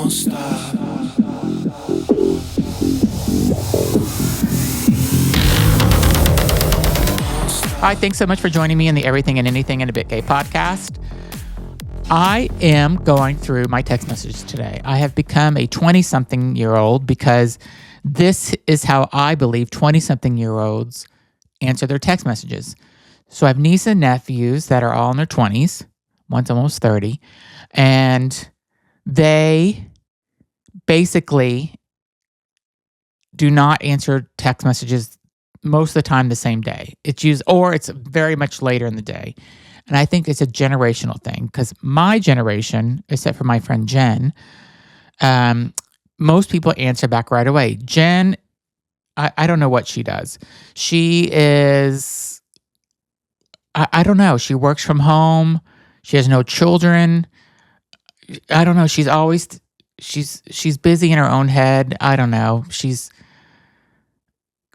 Hi, thanks so much for joining me in the Everything and Anything in a Bit Gay podcast. I am going through my text messages today. I have become a 20-something-year-old because this is how I believe 20-something-year-olds answer their text messages. So I have nieces and nephews that are all in their 20s. One's almost 30. And they basically do not answer text messages most of the time the same day. It's very much later in the day. And I think it's a generational thing because my generation, except for my friend Jen, most people answer back right away. Jen, I don't know what she does. She is, I don't know. She works from home. She has no children. I don't know. She's busy in her own head. I don't know. She's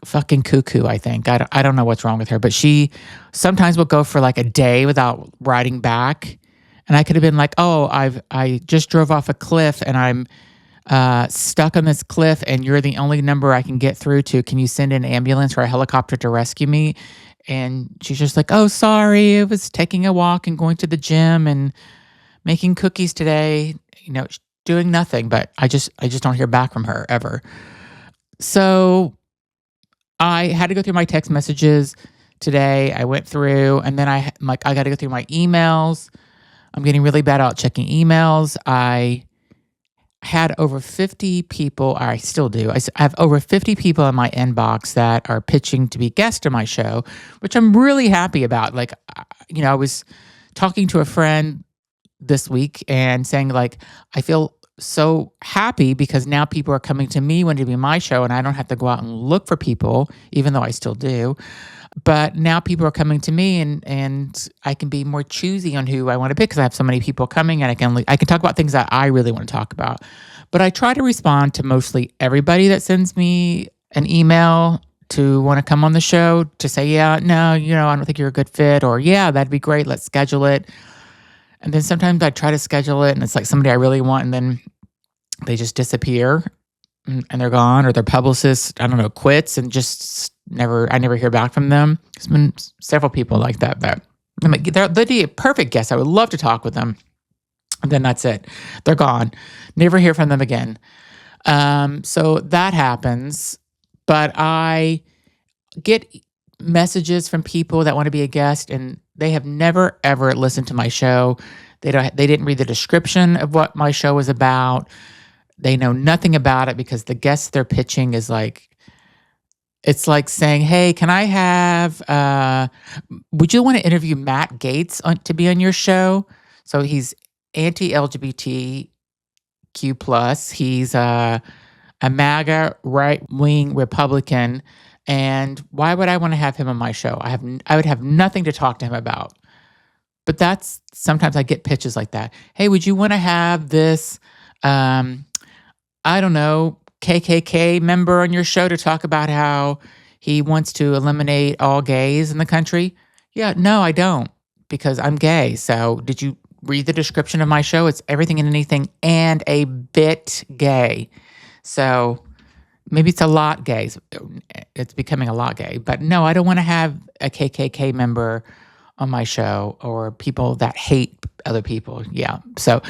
fucking cuckoo, I think. I don't know what's wrong with her, but she sometimes will go for like a day without writing back. And I could have been like, oh, I just drove off a cliff and I'm stuck on this cliff and you're the only number I can get through to. Can you send an ambulance or a helicopter to rescue me? And she's just like, oh, sorry, I was taking a walk and going to the gym and making cookies today, doing nothing. But I just don't hear back from her ever. So I had to go through my text messages today. I went through and then I got to go through my emails. I'm getting really bad at checking emails. I had over 50 people, or I still do. I have over 50 people in my inbox that are pitching to be guests on my show, which I'm really happy about. Like, I was talking to a friend this week and saying like, I feel so happy because now people are coming to me wanting to be my show and I don't have to go out and look for people, even though I still do. But now people are coming to me and I can be more choosy on who I want to pick because I have so many people coming and I can talk about things that I really want to talk about. But I try to respond to mostly everybody that sends me an email to want to come on the show to say, yeah, no, I don't think you're a good fit, or yeah, that'd be great. Let's schedule it. And then sometimes I try to schedule it and it's like somebody I really want and then they just disappear and they're gone, or their publicist, quits and I never hear back from them. There's been several people like that I'm like, they're the perfect guest. I would love to talk with them. And then that's it. They're gone. Never hear from them again. So that happens. But I get messages from people that want to be a guest and they have never, ever listened to my show. They didn't read the description of what my show was about. They know nothing about it because the guest they're pitching is like, it's like saying, hey, can I have, would you want to interview Matt Gaetz to be on your show? So he's anti-LGBTQ+. He's a MAGA right-wing Republican. And why would I want to have him on my show? I would have nothing to talk to him about. But sometimes I get pitches like that. Hey, would you want to have this, KKK member on your show to talk about how he wants to eliminate all gays in the country? Yeah, no, I don't, because I'm gay. So did you read the description of my show? It's everything and anything and a bit gay. So maybe it's a lot gay. It's becoming a lot gay. But no, I don't want to have a KKK member on my show or people that hate other people. Yeah. So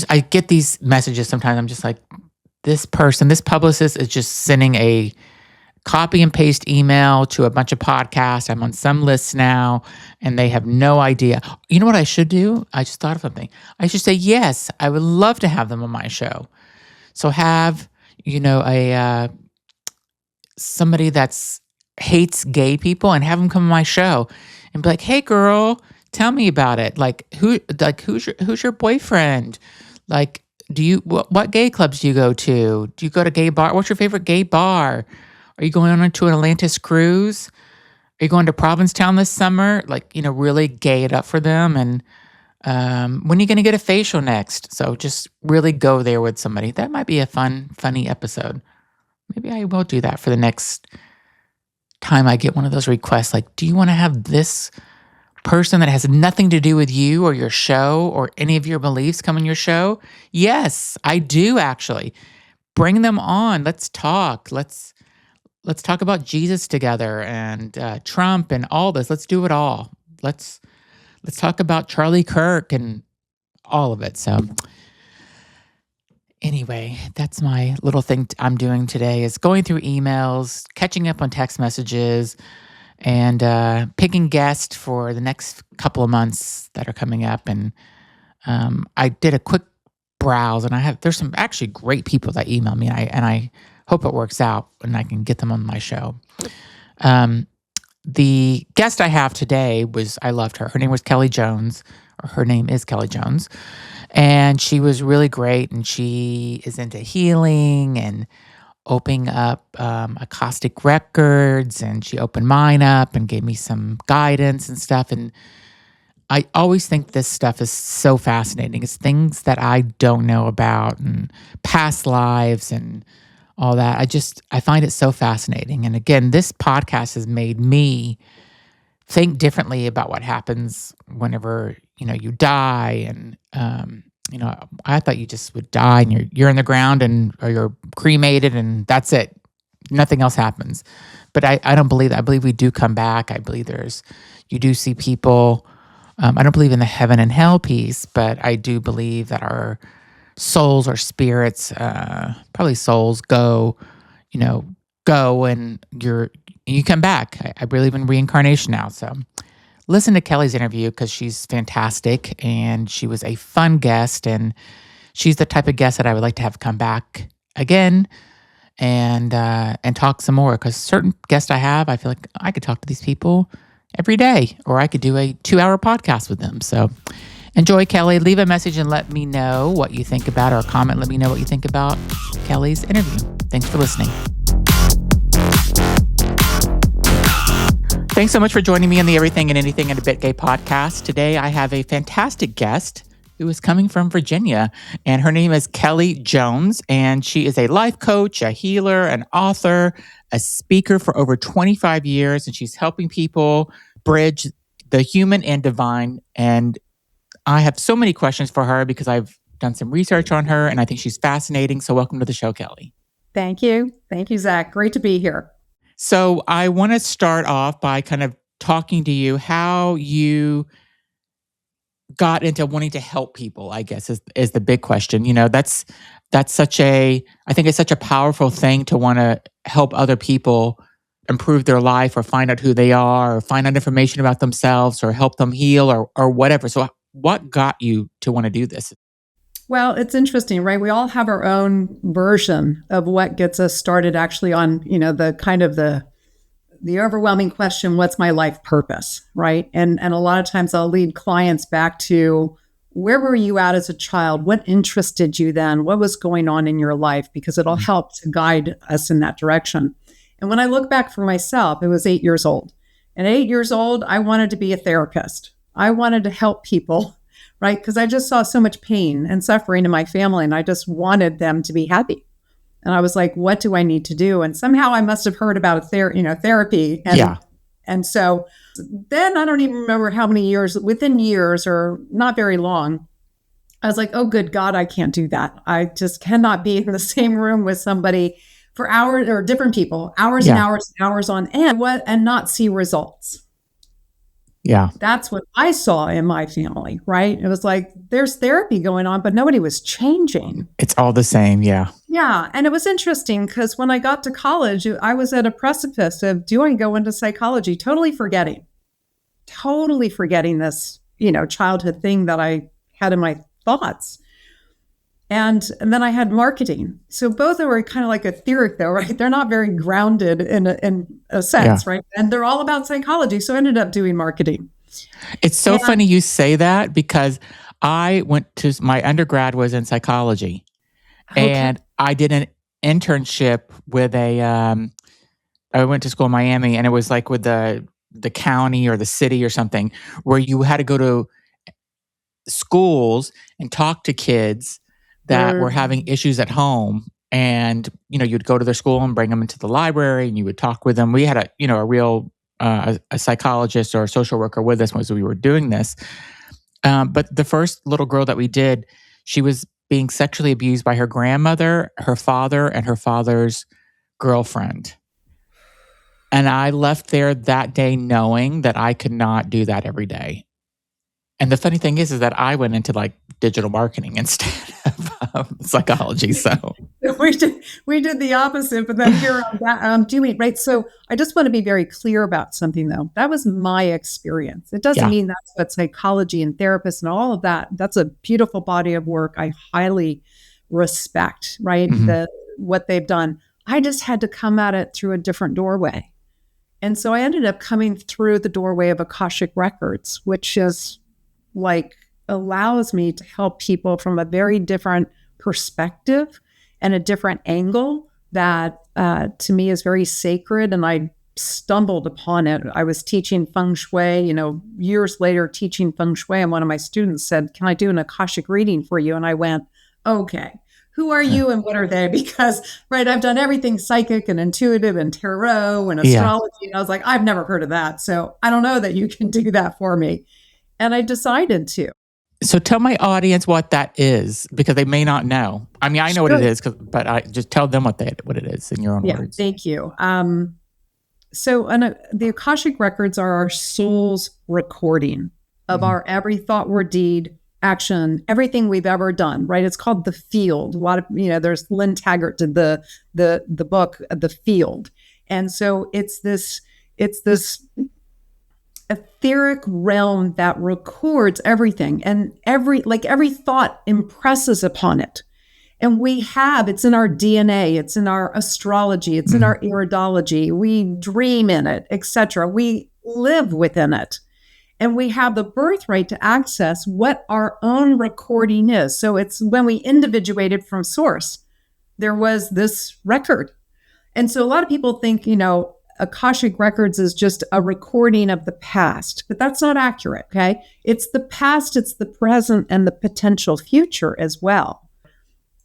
I get these messages sometimes. I'm just like, this publicist is just sending a copy and paste email to a bunch of podcasts. I'm on some lists now and they have no idea. You know what I should do? I just thought of something. I should say, yes, I would love to have them on my show. So have, somebody that's hates gay people and have them come on my show and be like, hey girl, tell me about it. Who's your boyfriend? Like, what gay clubs do you go to? Do you go to gay bar? What's your favorite gay bar? Are you going on to an Atlantis cruise? Are you going to Provincetown this summer? Really gay it up for them. And when are you going to get a facial next? So just really go there with somebody. That might be a funny episode. Maybe I will do that for the next time I get one of those requests. Like, do you want to have this person that has nothing to do with you or your show or any of your beliefs come on your show? Yes, I do actually. Bring them on. Let's talk. Let's talk about Jesus together and Trump and all this. Let's do it all. Let's talk about Charlie Kirk and all of it. So anyway, that's my little thing I'm doing today is going through emails, catching up on text messages, and picking guests for the next couple of months that are coming up. And I did a quick browse, and there's some actually great people that email me, and I hope it works out and I can get them on my show. The guest I have today I loved her. Her name was Kelly Jones, or her name is Kelly Jones. And she was really great. And she is into healing and opening up Akashic Records. And she opened mine up and gave me some guidance and stuff. And I always think this stuff is so fascinating. It's things that I don't know about and past lives and all that. I find it so fascinating. And again, this podcast has made me think differently about what happens whenever, you die. And, I thought you just would die and you're in the ground or you're cremated and that's it. Nothing else happens. But I don't believe that. I believe we do come back. I believe you do see people. I don't believe in the heaven and hell piece, but I do believe that our souls or spirits, probably souls go and you come back. I believe in reincarnation now. So listen to Kelly's interview because she's fantastic and she was a fun guest, and she's the type of guest that I would like to have come back again and talk some more, because certain guests I have, I feel like I could talk to these people every day, or I could do a 2-hour podcast with them. So enjoy Kelly. Leave a message and let me know what you think about it, or comment. Let me know what you think about Kelly's interview. Thanks for listening. Thanks so much for joining me on the Everything and Anything and a Bit Gay podcast. Today, I have a fantastic guest who is coming from Virginia, and her name is Kelly Jones, and she is a life coach, a healer, an author, a speaker for over 25 years, and she's helping people bridge the human and divine. And I have so many questions for her because I've done some research on her, and I think she's fascinating. So welcome to the show, Kelly. Thank you. Thank you, Zach. Great to be here. So I want to start off by kind of talking to you how you got into wanting to help people, I guess, is the big question. That's I think it's such a powerful thing to want to help other people improve their life or find out who they are or find out information about themselves or help them heal or whatever. So what got you to want to do this? Well, it's interesting, right? We all have our own version of what gets us started actually on, the overwhelming question, what's my life purpose, right? And a lot of times I'll lead clients back to, where were you at as a child? What interested you then? What was going on in your life? Because it'll help to guide us in that direction. And when I look back for myself, it was 8 years old. And at 8 years old, I wanted to be a therapist. I wanted to help people, right? Because I just saw so much pain and suffering in my family, and I just wanted them to be happy. And I was like, what do I need to do? And somehow I must have heard about therapy. And so then I don't even remember how many years, within years or not very long, I was like, oh, good God, I can't do that. I just cannot be in the same room with somebody for hours, or different people, hours and hours and hours on end, and not see results. Yeah. That's what I saw in my family, right? It was like, there's therapy going on, but nobody was changing. It's all the same. Yeah. Yeah. And it was interesting because when I got to college, I was at a precipice of, do I go into psychology? Totally forgetting this, childhood thing that I had in my thoughts. And then I had marketing. So both were kind of like etheric though, right? They're not very grounded in a sense, right? And they're all about psychology. So I ended up doing marketing. It's so funny you say that because I went to, my undergrad was in psychology. Okay. And I did an internship with I went to school in Miami, and it was like with the county or the city or something, where you had to go to schools and talk to kids that were having issues at home. And, you'd go to their school and bring them into the library and you would talk with them. We had a real a psychologist or a social worker with us as we were doing this. But the first little girl that we did, she was being sexually abused by her grandmother, her father, and her father's girlfriend. And I left there that day knowing that I could not do that every day. And the funny thing is that I went into like digital marketing instead of psychology. So we did the opposite, but then here on that, doing right. So I just want to be very clear about something, though. That was my experience. It doesn't yeah, mean that's what psychology and therapists and all of that. That's a beautiful body of work. I highly respect, right? mhm, What they've done. I just had to come at it through a different doorway. And so I ended up coming through the doorway of Akashic Records, which is like allows me to help people from a very different perspective and a different angle that to me is very sacred. And I stumbled upon it. I was teaching Feng Shui, years later teaching Feng Shui. And one of my students said, "Can I do an Akashic reading for you?" And I went, "Okay. Who are you and what are they?" Because, right, I've done everything psychic and intuitive and tarot and yeah. astrology. And I was like, I've never heard of that. So I don't know that you can do that for me. And I decided to. So tell my audience what that is because they may not know. I mean, I know what it Sure. is, but I just tell them what it is in your own Yeah, words. thank you. The Akashic Records are our soul's recording of Mhm. our every thought, word, deed, action, everything we've ever done, right? It's called The Field. A lot of, there's Lynn Taggart did the book, The Field. And so it's this etheric realm that records everything, and every thought impresses upon it. And it's in our DNA, it's in our astrology, it's in Mhm. our iridology. We dream in it, etc. We live within it. And we have the birthright to access what our own recording is. So it's when we individuated from source, there was this record. And so a lot of people think, Akashic Records is just a recording of the past, but that's not accurate. Okay. It's the past, it's the present, and the potential future as well.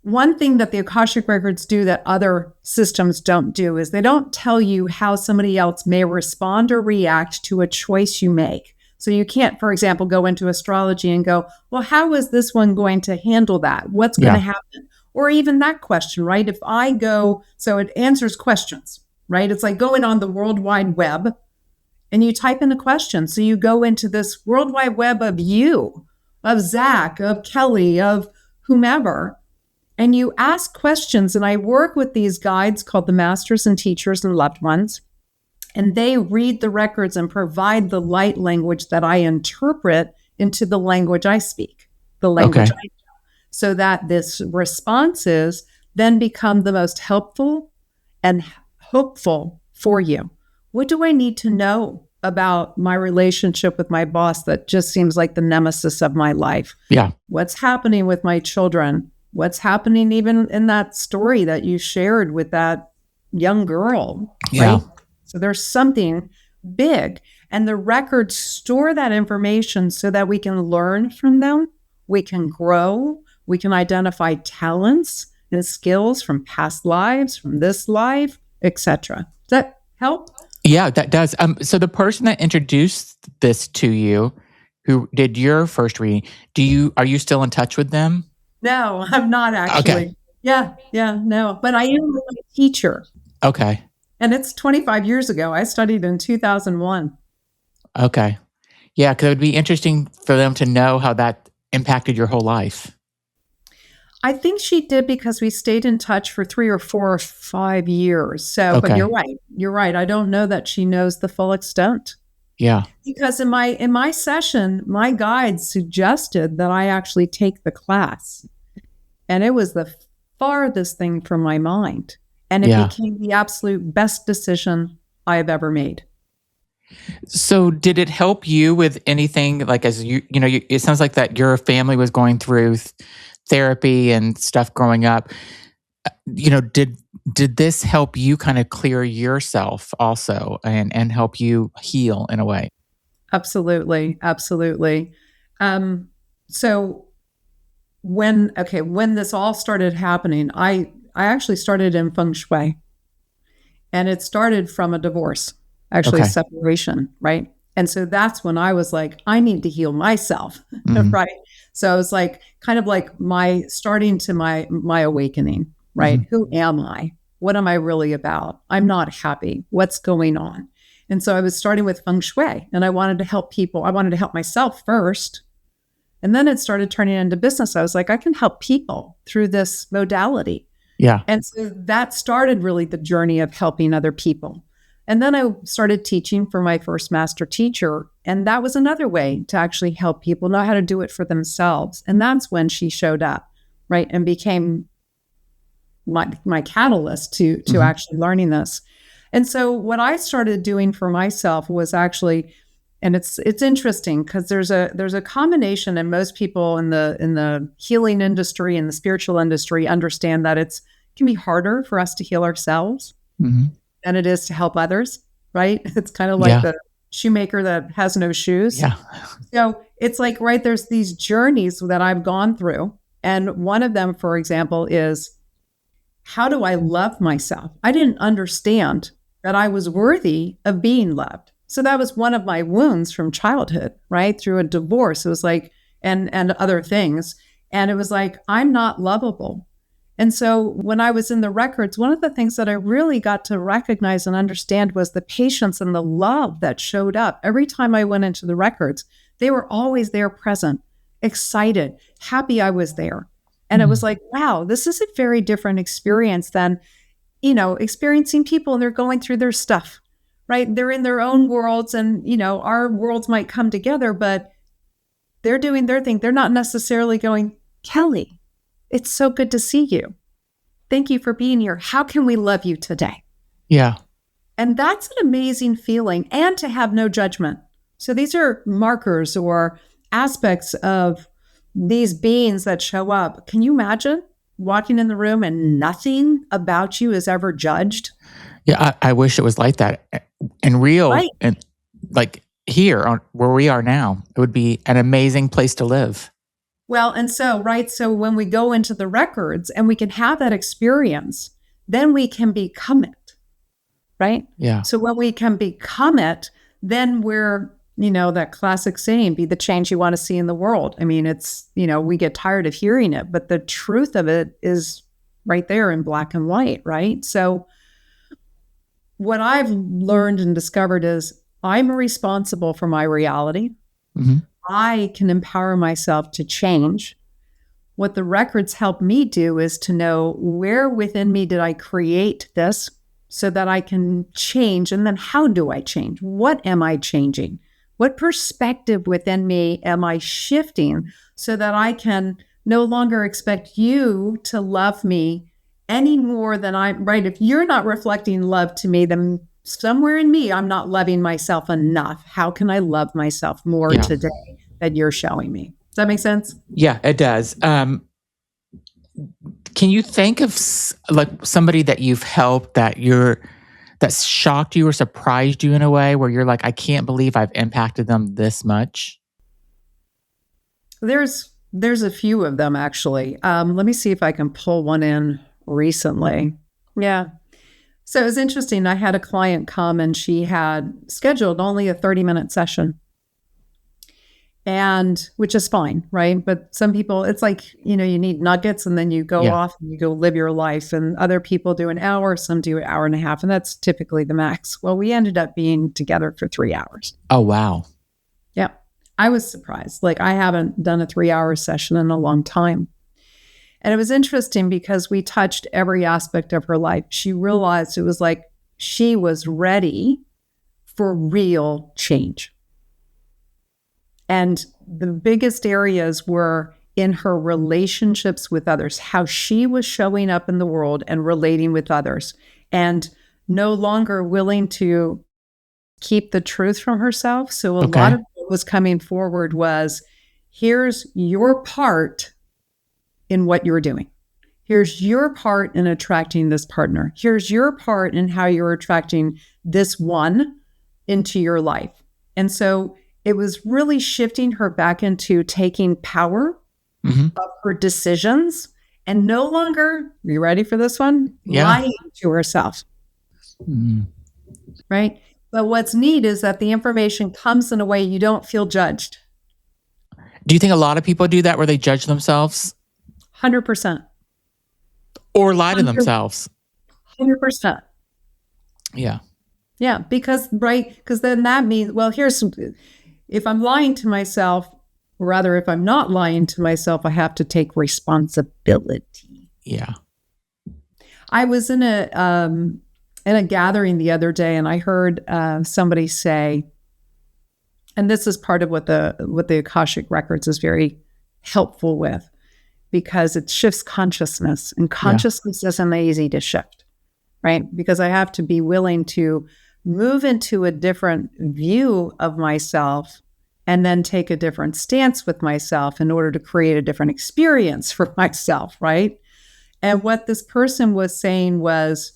One thing that the Akashic Records do that other systems don't do is they don't tell you how somebody else may respond or react to a choice you make. So you can't, for example, go into astrology and go, well, how is this one going to handle that? What's going to Yeah. happen? Or even that question, right? If I go, so it answers questions, right? It's like going on the World Wide Web and you type in a question. So you go into this World Wide Web of you, of Zach, of Kelly, of whomever, and you ask questions. And I work with these guides called the masters and teachers and loved ones. And they read the records and provide the light language that I interpret into the language I speak, the language Okay. I know, so that this responses then become the most helpful and hopeful for you. What do I need to know about my relationship with my boss that just seems like the nemesis of my life? Yeah. What's happening with my children? What's happening even in that story that you shared with that young girl, Yeah. right? So there's something big, and the records store that information so that we can learn from them, we can grow, we can identify talents and skills from past lives, from this life, etc. Does that help? Yeah, that does. So the person that introduced this to you, who did your first reading, are you still in touch with them? No, I'm not Okay. actually. Yeah, no. But I am a teacher. Okay. And it's 25 years ago. I studied in 2001. Okay. Yeah, because it would be interesting for them to know how that impacted your whole life. I think she did because we stayed in touch for 3 or 4 or 5 years. So, but you're Okay. right. You're right. I don't know that she knows the full extent. Yeah. Because in my session, my guide suggested that I actually take the class. And it was the farthest thing from my mind. And it Yeah. became the absolute best decision I have ever made. So did it help you with anything like as it sounds like that your family was going through therapy and stuff growing up. Did this help you kind of clear yourself also and help you heal in a way? Absolutely. Absolutely. So when this all started happening, I actually started in Feng Shui, and it started from a divorce. actually Okay. separation, right? And so that's when I was like, I need to heal myself, Mhm. right? So it was like kind of like my starting to my awakening, right? Mhm. Who am I? What am I really about? I'm not happy. What's going on? And so I was starting with Feng Shui, and I wanted to help people. I wanted to help myself first, and then it started turning into business. I was like, I can help people through this modality. Yeah. And so that started really the journey of helping other people. And then I started teaching for my first master teacher. And that was another way to actually help people know how to do it for themselves. And that's when she showed up, right? And became my catalyst to Mhm. actually learning this. And so what I started doing for myself was actually, and it's interesting because there's a combination, and most people in the healing industry and the spiritual industry understand that can be harder for us to heal ourselves Mhm. than it is to help others, right? It's kind of like Yeah. the shoemaker that has no shoes. Yeah. So it's like, right, there's these journeys that I've gone through. And one of them, for example, is how do I love myself? I didn't understand that I was worthy of being loved. So that was one of my wounds from childhood, right? Through a divorce. It was like, and other things. And it was like, I'm not lovable. And so when I was in the records, one of the things that I really got to recognize and understand was the patience and the love that showed up every time I went into the records. They were always there present, excited, happy I was there. And it was Mhm. like, wow, this is a very different experience than, experiencing people and they're going through their stuff, right? They're in their own worlds and, our worlds might come together, but they're doing their thing. They're not necessarily going, Kelly, it's so good to see you. Thank you for being here. How can we love you today? Yeah. And that's an amazing feeling, and to have no judgment. So these are markers or aspects of these beings that show up. Can you imagine walking in the room and nothing about you is ever judged? Yeah, I wish it was like that, and real, Right. and like here on where we are now. It would be an amazing place to live. Well, and so, right. So when we go into the records and we can have that experience, then we can become it. Right. Yeah. So when we can become it, then we're, that classic saying, be the change you want to see in the world. I mean, we get tired of hearing it, but the truth of it is right there in black and white. Right. So what I've learned and discovered is I'm responsible for my reality. Mhm. I can empower myself to change. What the records help me do is to know where within me did I create this so that I can change. And then how do I change? What am I changing? What perspective within me am I shifting so that I can no longer expect you to love me any more than I'm right? If you're not reflecting love to me, then somewhere in me, I'm not loving myself enough. How can I love myself more Yeah. today that you're showing me? Does that make sense? Yeah, it does. Can you think of like somebody that you've helped that shocked you or surprised you in a way where you're like, I can't believe I've impacted them this much? There's a few of them actually. Let me see if I can pull one in recently. Yeah. So it was interesting. I had a client come and she had scheduled only a 30-minute session, and which is fine, right? But some people, it's like, you need nuggets and then you go Yeah. off and you go live your life. And other people do an hour, some do an hour and a half, and that's typically the max. Well, we ended up being together for 3 hours. Oh wow. Yeah. I was surprised. Like, I haven't done a 3 hour session in a long time. And it was interesting because we touched every aspect of her life. She realized it was like she was ready for real change. And the biggest areas were in her relationships with others, how she was showing up in the world and relating with others, and no longer willing to keep the truth from herself. So a lot Okay. of what was coming forward was, here's your part in what you're doing. Here's your part in attracting this partner. Here's your part in how you're attracting this one into your life. And so it was really shifting her back into taking power Hmm. of her decisions and no longer, you ready for this one? Yeah. Lying to herself, Mhm. right? But what's neat is that the information comes in a way you don't feel judged. Do you think a lot of people do that where they judge themselves 100%. or lie to themselves? 100%. Yeah. Yeah, because then that means, well, if I'm lying to myself, or rather, if I'm not lying to myself, I have to take responsibility. Yeah. I was in a gathering the other day, and I heard somebody say, and this is part of what the Akashic Records is very helpful with, because it shifts consciousness, and consciousness isn't easy to shift, right? Because I have to be willing to move into a different view of myself and then take a different stance with myself in order to create a different experience for myself, right? And what this person was saying was,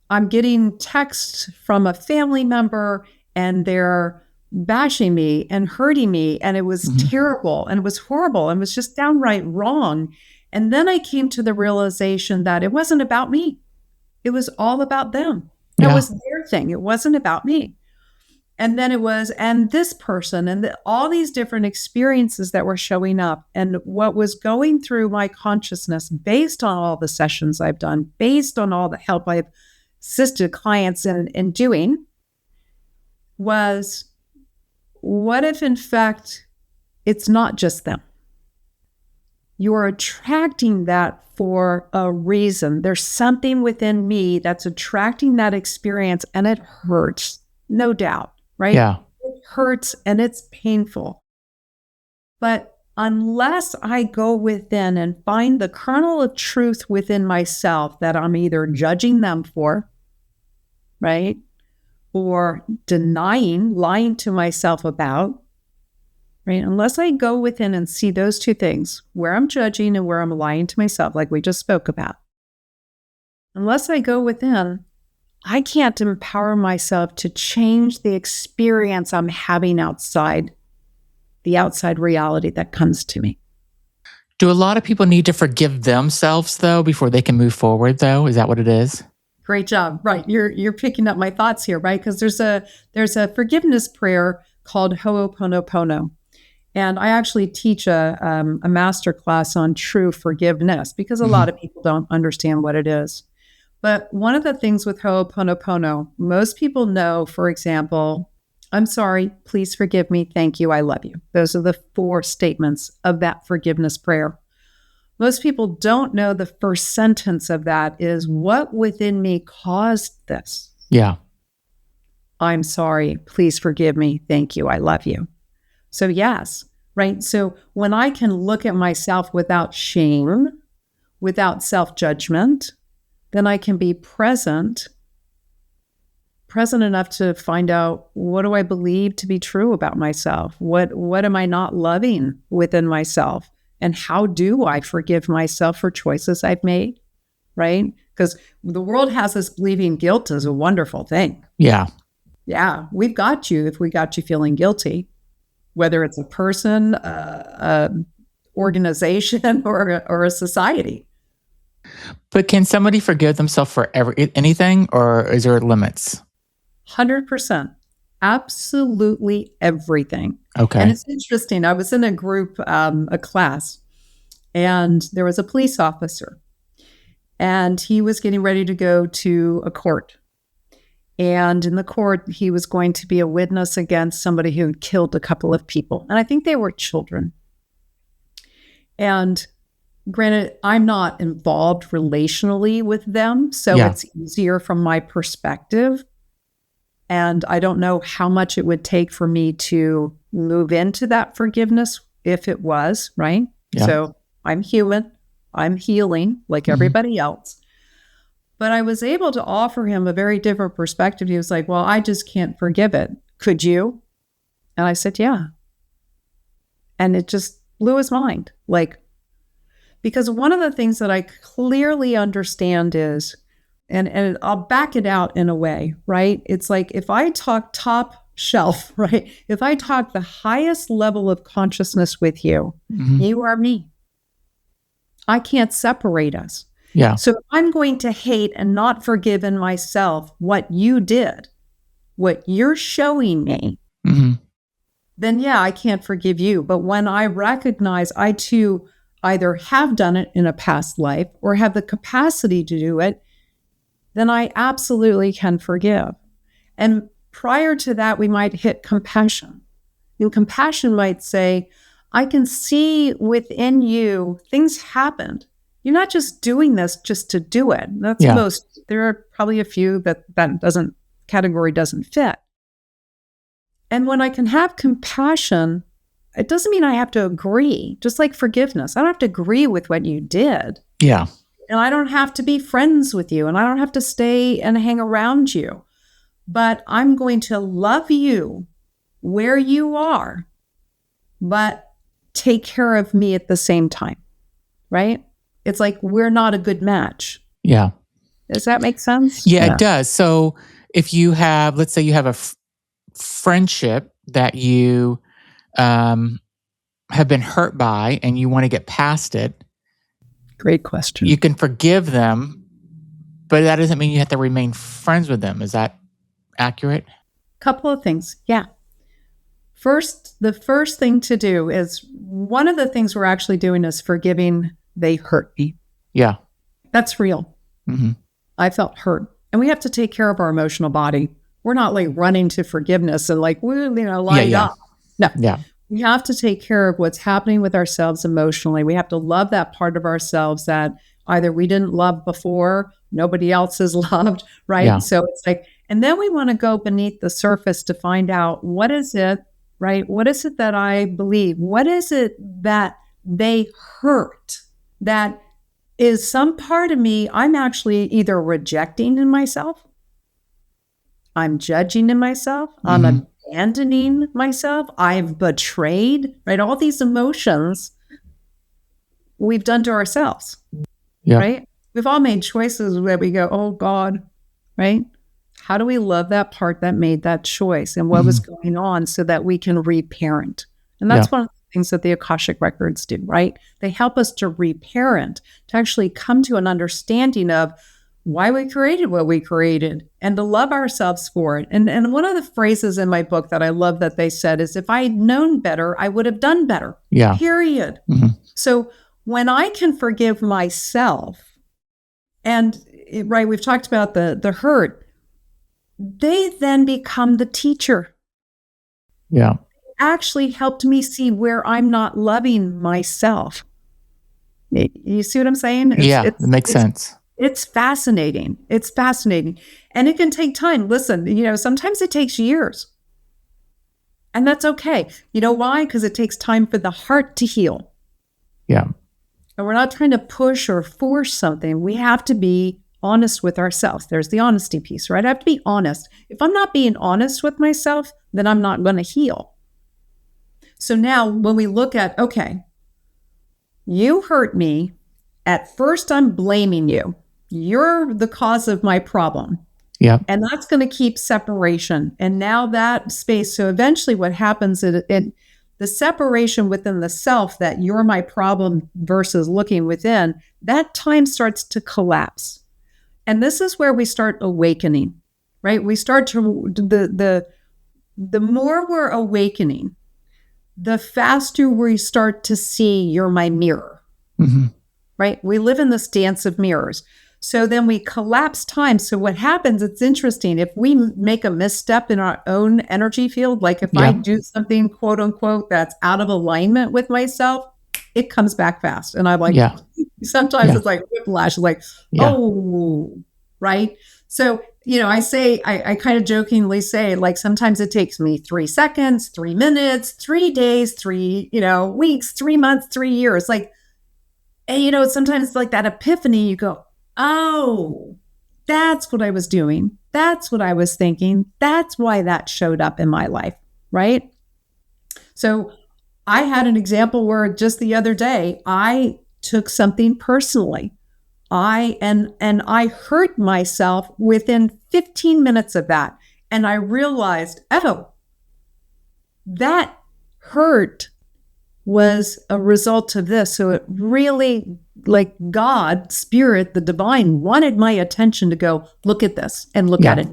I'm getting texts from a family member and they're bashing me and hurting me. And it was terrible and it was horrible and it was just downright wrong. And then I came to the realization that it wasn't about me. It was all about them. That was their thing. It wasn't about me. And then it was, and this person, and all these different experiences that were showing up. And what was going through my consciousness based on all the sessions I've done, based on all the help I've assisted clients in doing, was, what if in fact it's not just them? You are attracting that for a reason. There's something within me that's attracting that experience, and it hurts, no doubt, right? Yeah. It hurts and it's painful. But unless I go within and find the kernel of truth within myself that I'm either judging them for, right, or denying, lying to myself about, right? Unless I go within and see those two things, where I'm judging and where I'm lying to myself, like we just spoke about, unless I go within, I can't empower myself to change the experience I'm having outside, the outside reality that comes to me. Do a lot of people need to forgive themselves, though, before they can move forward, though? Is that what it is? Great job. Right. You're picking up my thoughts here, right? Because there's a forgiveness prayer called Ho'oponopono. And I actually teach a master class on true forgiveness because a lot of people don't understand what it is. But one of the things with Ho'oponopono, most people know, for example, I'm sorry, please forgive me, thank you, I love you. Those are the 4 statements of that forgiveness prayer. Most people don't know the first sentence of that is, what within me caused this? Yeah. I'm sorry, please forgive me, thank you, I love you. So yes, right? So when I can look at myself without shame, without self-judgment, then I can be present enough to find out, what do I believe to be true about myself? What am I not loving within myself? And how do I forgive myself for choices I've made, right? Because the world has us believing guilt is a wonderful thing. Yeah. Yeah, we've got you if we got you feeling guilty, whether it's a person, organization, or a society. But can somebody forgive themselves for anything, or is there limits? 100%. Absolutely everything. Okay. And it's interesting. I was in a group, a class, and there was a police officer, and he was getting ready to go to a court. And in the court, he was going to be a witness against somebody who had killed a couple of people. And I think they were children. And granted, I'm not involved relationally with them, so it's easier from my perspective. And I don't know how much it would take for me to move into that forgiveness if it was, right? Yeah. So I'm human. I'm healing like everybody else. But I was able to offer him a very different perspective. He was like, well, I just can't forgive it. Could you? And I said, yeah. And it just blew his mind. Like, because one of the things that I clearly understand is, and I'll back it out in a way, right? It's like, if I talk top shelf, right? If I talk the highest level of consciousness with you, you are me. I can't separate us. Yeah. So if I'm going to hate and not forgive in myself what you did, what you're showing me, Mhm. then yeah, I can't forgive you. But when I recognize I too either have done it in a past life or have the capacity to do it, then I absolutely can forgive. And prior to that, we might hit compassion. And compassion might say, I can see within you things happened. You're not just doing this just to do it. That's Yeah. most. There are probably a few that doesn't category doesn't fit. And when I can have compassion, it doesn't mean I have to agree. Just like forgiveness, I don't have to agree with what you did. Yeah. And I don't have to be friends with you. And I don't have to stay and hang around you. But I'm going to love you where you are, but take care of me at the same time, right? It's like we're not a good match. Yeah. Does that make sense? Yeah, it does. So if you have, let's say you have a friendship that you have been hurt by and you want to get past it, Great question. you can forgive them, but that doesn't mean you have to remain friends with them. Is that accurate? Couple of things. Yeah. First, the first thing to do is one of the things we're actually doing is forgiving they hurt me. Yeah. That's real. Mm-hmm. I felt hurt. And we have to take care of our emotional body. We're not like running to forgiveness and like, light up. No. Yeah. We have to take care of what's happening with ourselves emotionally. We have to love that part of ourselves that either we didn't love before, nobody else has loved, right? Yeah. So it's like, and then we want to go beneath the surface to find out what is it, right? What is it that I believe? What is it that they hurt? That is some part of me I'm actually either rejecting in myself, I'm judging in myself, I'm abandoning myself, I've betrayed, right? All these emotions we've done to ourselves, right? We've all made choices where we go, oh God, right? How do we love that part that made that choice and what was going on so that we can reparent? And that's one of the things that the Akashic Records do, right? They help us to reparent, to actually come to an understanding of why we created what we created and to love ourselves for it. And one of the phrases in my book that I love that they said is, if I had known better, I would have done better. Yeah. Period. So when I can forgive myself, and right, we've talked about the hurt, they then become the teacher. Yeah. Actually helped me see where I'm not loving myself. You see what I'm saying? It makes sense. It's fascinating. It's fascinating. And it can take time. Listen, sometimes it takes years. And that's okay. You know why? Because it takes time for the heart to heal. Yeah. And we're not trying to push or force something. We have to be honest with ourselves. There's the honesty piece, right? I have to be honest. If I'm not being honest with myself, then I'm not going to heal. So now when we look at, okay, you hurt me. At first, I'm blaming you. You're the cause of my problem. Yeah. And that's going to keep separation. And now that space. So eventually what happens is the separation within the self, that you're my problem versus looking within, that time starts to collapse. And this is where we start awakening, right? We start to, the more we're awakening, the faster we start to see you're my mirror, right? We live in this dance of mirrors. So then we collapse time. So what happens, it's interesting, if we make a misstep in our own energy field, like if I do something, quote unquote, that's out of alignment with myself, it comes back fast. And I'm like, sometimes it's like whiplash, it's like, oh, right? So, I kind of jokingly say, like, sometimes it takes me 3 seconds, 3 minutes, 3 days, 3, weeks, 3 months, 3 years. Like, and, sometimes it's like that epiphany, you go, oh, that's what I was doing. That's what I was thinking. That's why that showed up in my life, right? So I had an example where just the other day, I took something personally. I hurt myself within 15 minutes of that. And I realized, oh, that hurt was a result of this. So it really, like God, spirit, the divine, wanted my attention to go, look at this and look at it.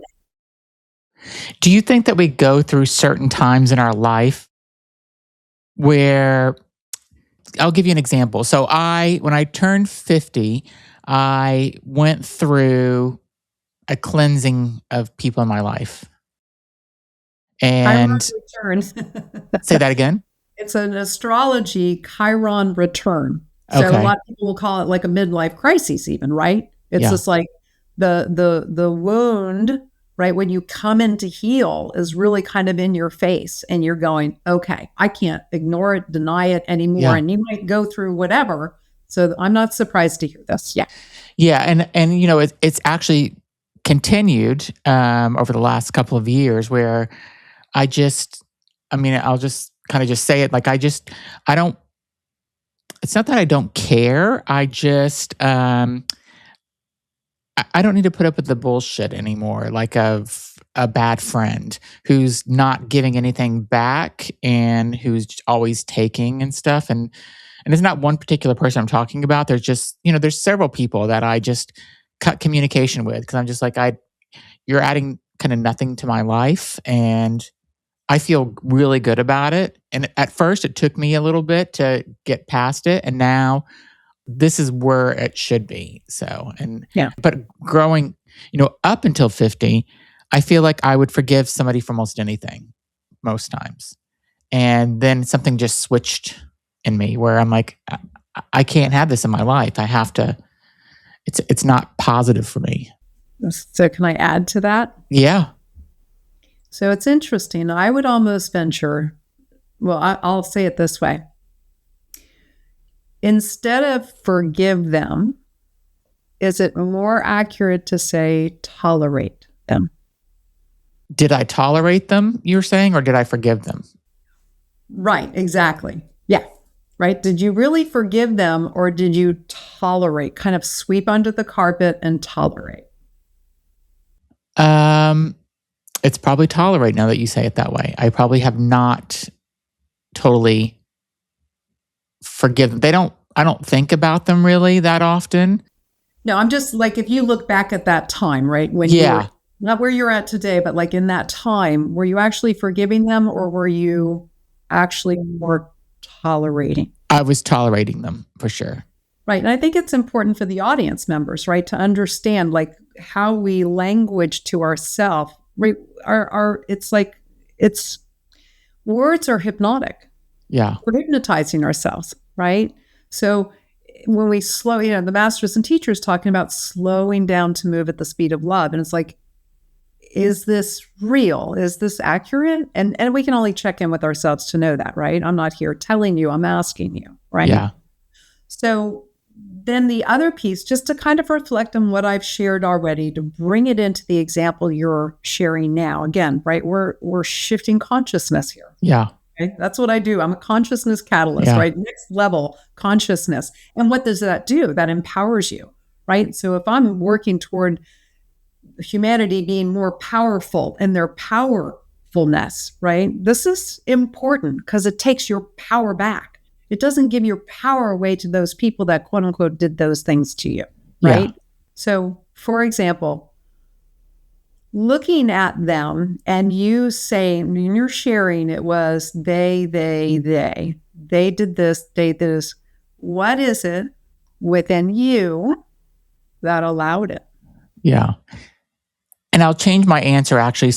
Do you think that we go through certain times in our life where I'll give you an example. So when I turned 50, I went through a cleansing of people in my life. Chiron And return. say that again. It's an astrology Chiron return. So a Okay. lot of people will call it like a midlife crisis even, right? It's Yeah. just like the wound, right? When you come in to heal is really kind of in your face and you're going, okay, I can't ignore it, deny it anymore. Yeah. And you might go through whatever. So I'm not surprised to hear this. Yeah. Yeah. And it's actually continued over the last couple of years where I'll just kind of just say it like I don't, it's not that I don't care. I don't need to put up with the bullshit anymore, like of a bad friend who's not giving anything back and who's always taking and stuff. And it's not one particular person I'm talking about. There's just, there's several people that I just cut communication with because I'm just like, you're adding kind of nothing to my life. And I feel really good about it. And at first, it took me a little bit to get past it. And now this is where it should be. So, Yeah. but growing, up until 50, I feel like I would forgive somebody for almost anything, most times. And then something just switched in me where I'm like, I can't have this in my life. I have to, it's not positive for me. So can I add to that? Yeah. So it's interesting. I would almost venture, well, I'll say it this way. Instead of forgive them, is it more accurate to say tolerate them? Did I tolerate them, you're saying, or did I forgive them? Right, exactly. Yeah. Right. Did you really forgive them or did you tolerate, kind of sweep under the carpet and tolerate? It's probably tolerate now that you say it that way. I probably have not totally forgiven. I don't think about them really that often. No, I'm just like, if you look back at that time, right? When you were not where you're at today, but like in that time, were you actually forgiving them or were you actually more tolerating? I was tolerating them for sure. Right. And I think it's important for the audience members, right, to understand like how we language to ourselves. Right, it's words are hypnotic. Yeah. We're hypnotizing ourselves, right? So when we slow, the masters and teachers talking about slowing down to move at the speed of love. And it's like, is this real? Is this accurate? And we can only check in with ourselves to know that, right? I'm not here telling you, I'm asking you, right? Yeah. So then the other piece, just to kind of reflect on what I've shared already, to bring it into the example you're sharing now. Again, right? We're shifting consciousness here. Yeah. Okay? That's what I do. I'm a consciousness catalyst, right? Next level consciousness. And what does that do? That empowers you, right? So if I'm working toward humanity being more powerful in their powerfulness, right? This is important because it takes your power back. It doesn't give your power away to those people that quote unquote did those things to you, right? Yeah. So, for example, looking at them and you saying, when you're sharing, it was they did this, they did this. What is it within you that allowed it? Yeah. And I'll change my answer actually.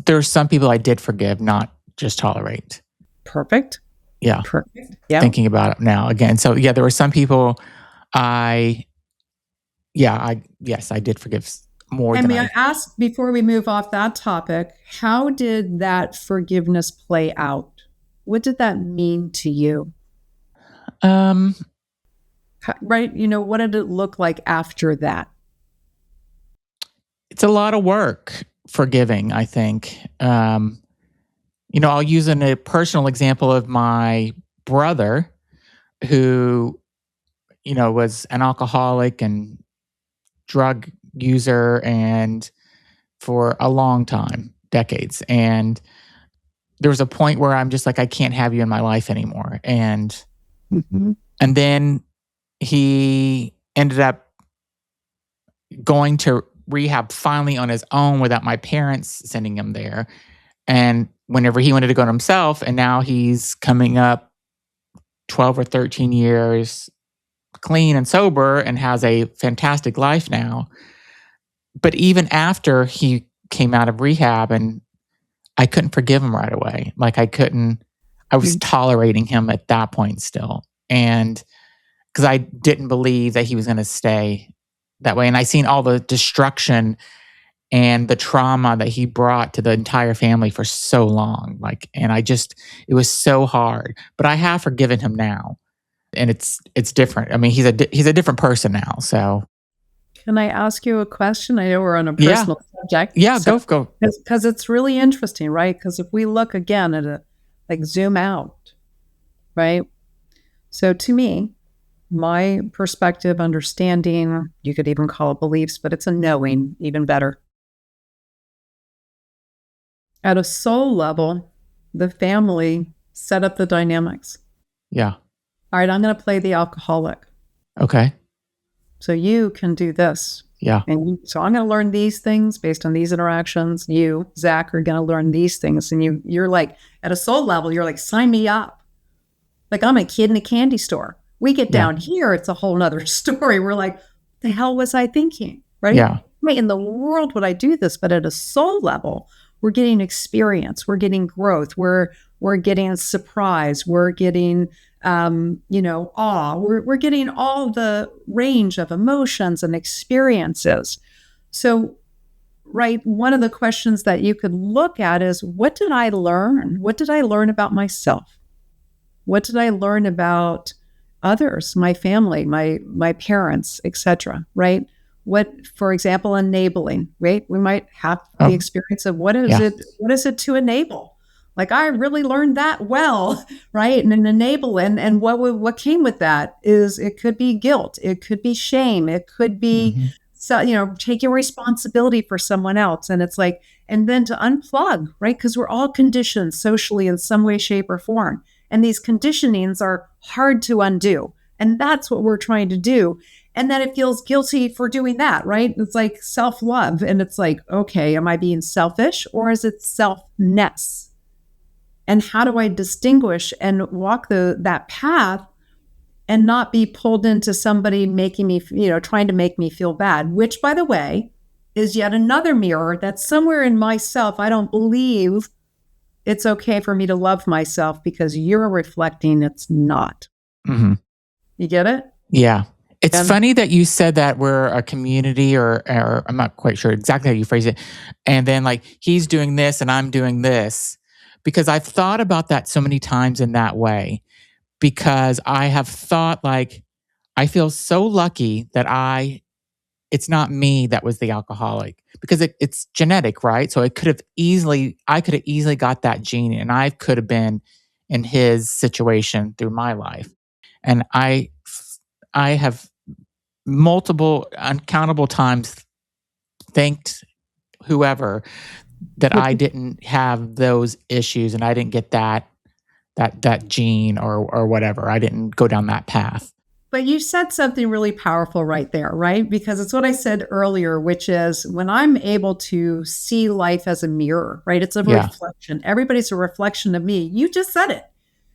There's some people I did forgive, not just tolerate. Perfect. Yeah. Perfect. Yeah. Thinking about it now again. So yeah, there were some people I did forgive more and than may I ask, before we move off that topic, how did that forgiveness play out? What did that mean to you? Right? What did it look like after that? It's a lot of work forgiving, I think. I'll use a personal example of my brother who, was an alcoholic and drug user and for a long time, decades. And there was a point where I'm just like, I can't have you in my life anymore. And then he ended up going to rehab finally on his own without my parents sending him there. And whenever he wanted to go to himself, and now he's coming up 12 or 13 years clean and sober and has a fantastic life now. But even after he came out of rehab, and I couldn't forgive him right away. Like I was tolerating him at that point still. And because I didn't believe that he was going to stay that way. And I seen all the destruction and the trauma that he brought to the entire family for so long. And it was so hard, but I have forgiven him now. And it's different. I mean, he's a different person now. So can I ask you a question? I know we're on a Yeah. personal subject. yeah, So, go. because it's really interesting, right? Because if we look again at zoom out, right? So to me, my perspective, understanding, you could even call it beliefs, but it's a knowing, even better. At a soul level, the family set up the dynamics. Yeah. All right, I'm going to play the alcoholic. Okay. So you can do this. Yeah. So I'm going to learn these things based on these interactions. You, Zach, are going to learn these things. And you're like, at a soul level, you're like, sign me up. Like I'm a kid in a candy store. We get down here, it's a whole nother story. We're like, the hell was I thinking? Right? Yeah. Why in the world would I do this? But at a soul level, we're getting experience. We're getting growth. We're getting surprise. We're getting awe. We're getting all the range of emotions and experiences. So, right, one of the questions that you could look at is, what did I learn? What did I learn about myself? What did I learn about others, my family, my parents, etc., right? What, for example, enabling, right? We might have the experience of what is it to enable? Like I really learned that well, right? And enable and what came with that is it could be guilt, it could be shame, it could be taking responsibility for someone else. And it's like, and then to unplug, right? Because we're all conditioned socially in some way, shape, or form. And these conditionings are hard to undo. And that's what we're trying to do. And then it feels guilty for doing that, right? It's like self-love. And it's like, okay, am I being selfish or is it selfness? And how do I distinguish and walk that path and not be pulled into somebody making me, trying to make me feel bad, which, by the way, is yet another mirror that somewhere in myself, I don't believe it's okay for me to love myself because you're reflecting it's not. Mm-hmm. You get it? Yeah. It's funny that you said that we're a community or I'm not quite sure exactly how you phrase it. And then like, he's doing this and I'm doing this, because I've thought about that so many times in that way, because I have thought like, I feel so lucky that it's not me that was the alcoholic, because it's genetic, right? So I could have easily got that gene and I could have been in his situation through my life. And I have multiple uncountable times thanked whoever that I didn't have those issues and I didn't get that gene or whatever. I didn't go down that path. But you said something really powerful right there, right? Because it's what I said earlier, which is when I'm able to see life as a mirror, right? It's a reflection. Everybody's a reflection of me. You just said it.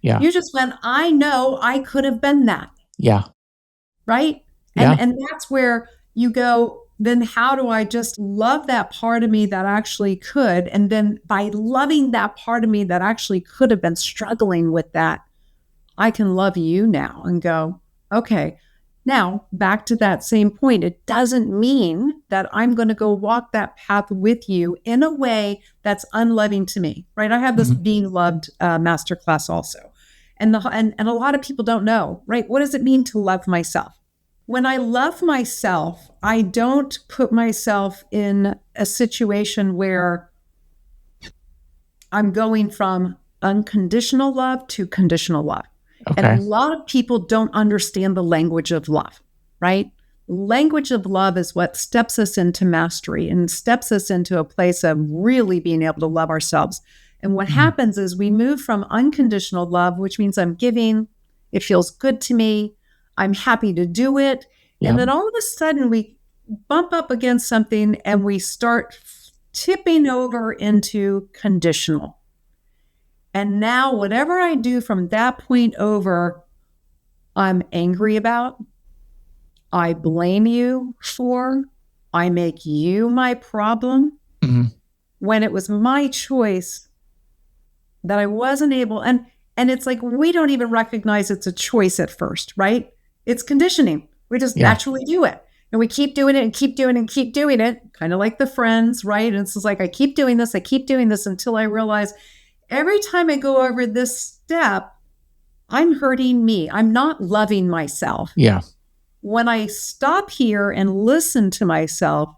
Yeah. You just went, I know I could have been that. Yeah. Right? And that's where you go, then how do I just love that part of me that actually could? And then by loving that part of me that actually could have been struggling with that, I can love you now and go, okay, now back to that same point. It doesn't mean that I'm going to go walk that path with you in a way that's unloving to me, right? I have this being loved masterclass also. And a lot of people don't know, right? What does it mean to love myself? When I love myself, I don't put myself in a situation where I'm going from unconditional love to conditional love. Okay. And a lot of people don't understand the language of love, right? Language of love is what steps us into mastery and steps us into a place of really being able to love ourselves. And what happens is we move from unconditional love, which means I'm giving, it feels good to me, I'm happy to do it. And then all of a sudden we bump up against something and we start tipping over into conditional. And now, whatever I do from that point over, I'm angry about, I blame you for, I make you my problem, when it was my choice that I wasn't able. And it's like, we don't even recognize it's a choice at first, right? It's conditioning. We just naturally do it. And we keep doing it and keep doing it and keep doing it, kind of like the friends, right? And it's just like, I keep doing this until I realize every time I go over this step, I'm hurting me. I'm not loving myself. Yeah. When I stop here and listen to myself,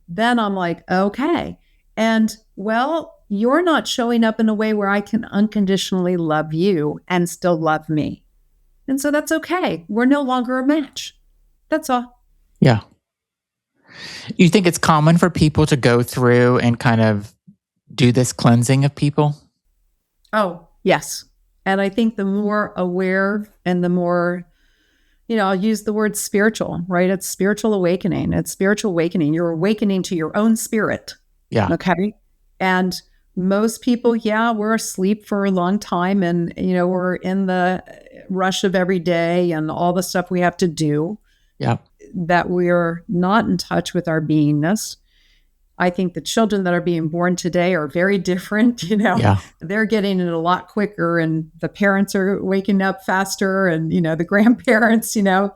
then I'm like, okay. And well, you're not showing up in a way where I can unconditionally love you and still love me. And so that's okay. We're no longer a match. That's all. Yeah. You think it's common for people to go through and kind of do this cleansing of people? Oh, yes. And I think the more aware and the more, I'll use the word spiritual, right? It's spiritual awakening. It's spiritual awakening. You're awakening to your own spirit. Yeah. Okay. And most people, we're asleep for a long time and, we're in the rush of every day and all the stuff we have to do. Yeah. That we're not in touch with our beingness. I think the children that are being born today are very different. They're getting it a lot quicker and the parents are waking up faster and, the grandparents, and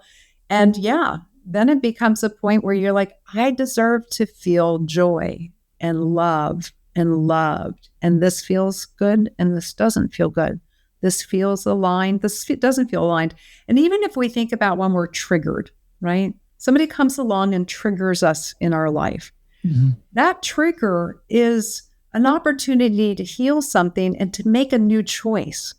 then it becomes a point where you're like, I deserve to feel joy and love and loved. And this feels good and this doesn't feel good. This feels aligned. This doesn't feel aligned. And even if we think about when we're triggered, right? Somebody comes along and triggers us in our life. That trigger is an opportunity to heal something and to make a new choice,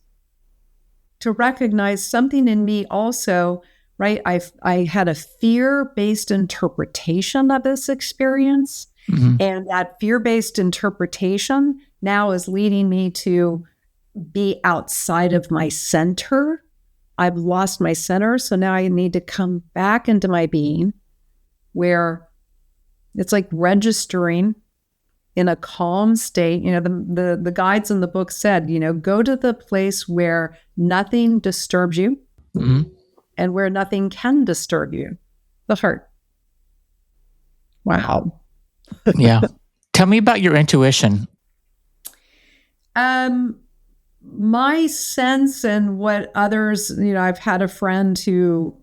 to recognize something in me also, right? I had a fear-based interpretation of this experience, and that fear-based interpretation now is leading me to be outside of my center. I've lost my center, so now I need to come back into my being where it's like registering in a calm state. The guides in the book said, go to the place where nothing disturbs you and where nothing can disturb you, the heart. Wow. Yeah. Tell me about your intuition. My sense and what others, I've had a friend who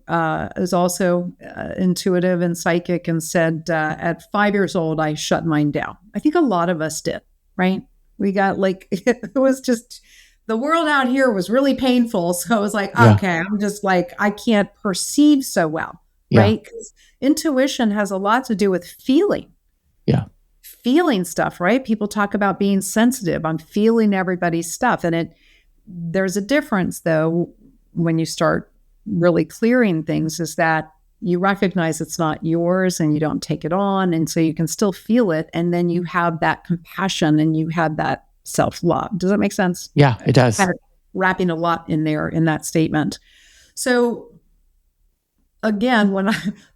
is also intuitive and psychic and said at 5 years old, I shut mine down. I think a lot of us did, right? We got it was just, the world out here was really painful. So I was like, okay, I'm just like, I can't perceive so well, right? Because intuition has a lot to do with feeling. Yeah. Feeling stuff, right? People talk about being sensitive. I'm feeling everybody's stuff. And there's a difference though, when you start really clearing things, is that you recognize it's not yours and you don't take it on. And so you can still feel it. And then you have that compassion and you have that self-love. Does that make sense? Yeah, it does. Kind of wrapping a lot in there in that statement. So again,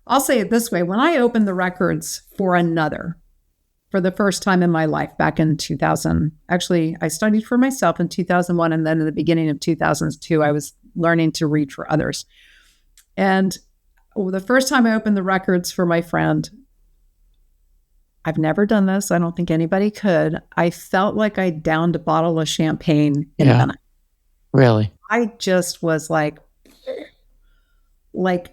I'll say it this way, when I opened the records for another, for the first time in my life back in 2000. Actually, I studied for myself in 2001. And then in the beginning of 2002, I was learning to read for others. And the first time I opened the records for my friend, I've never done this. I don't think anybody could. I felt like I downed a bottle of champagne in a minute. Really? I just was like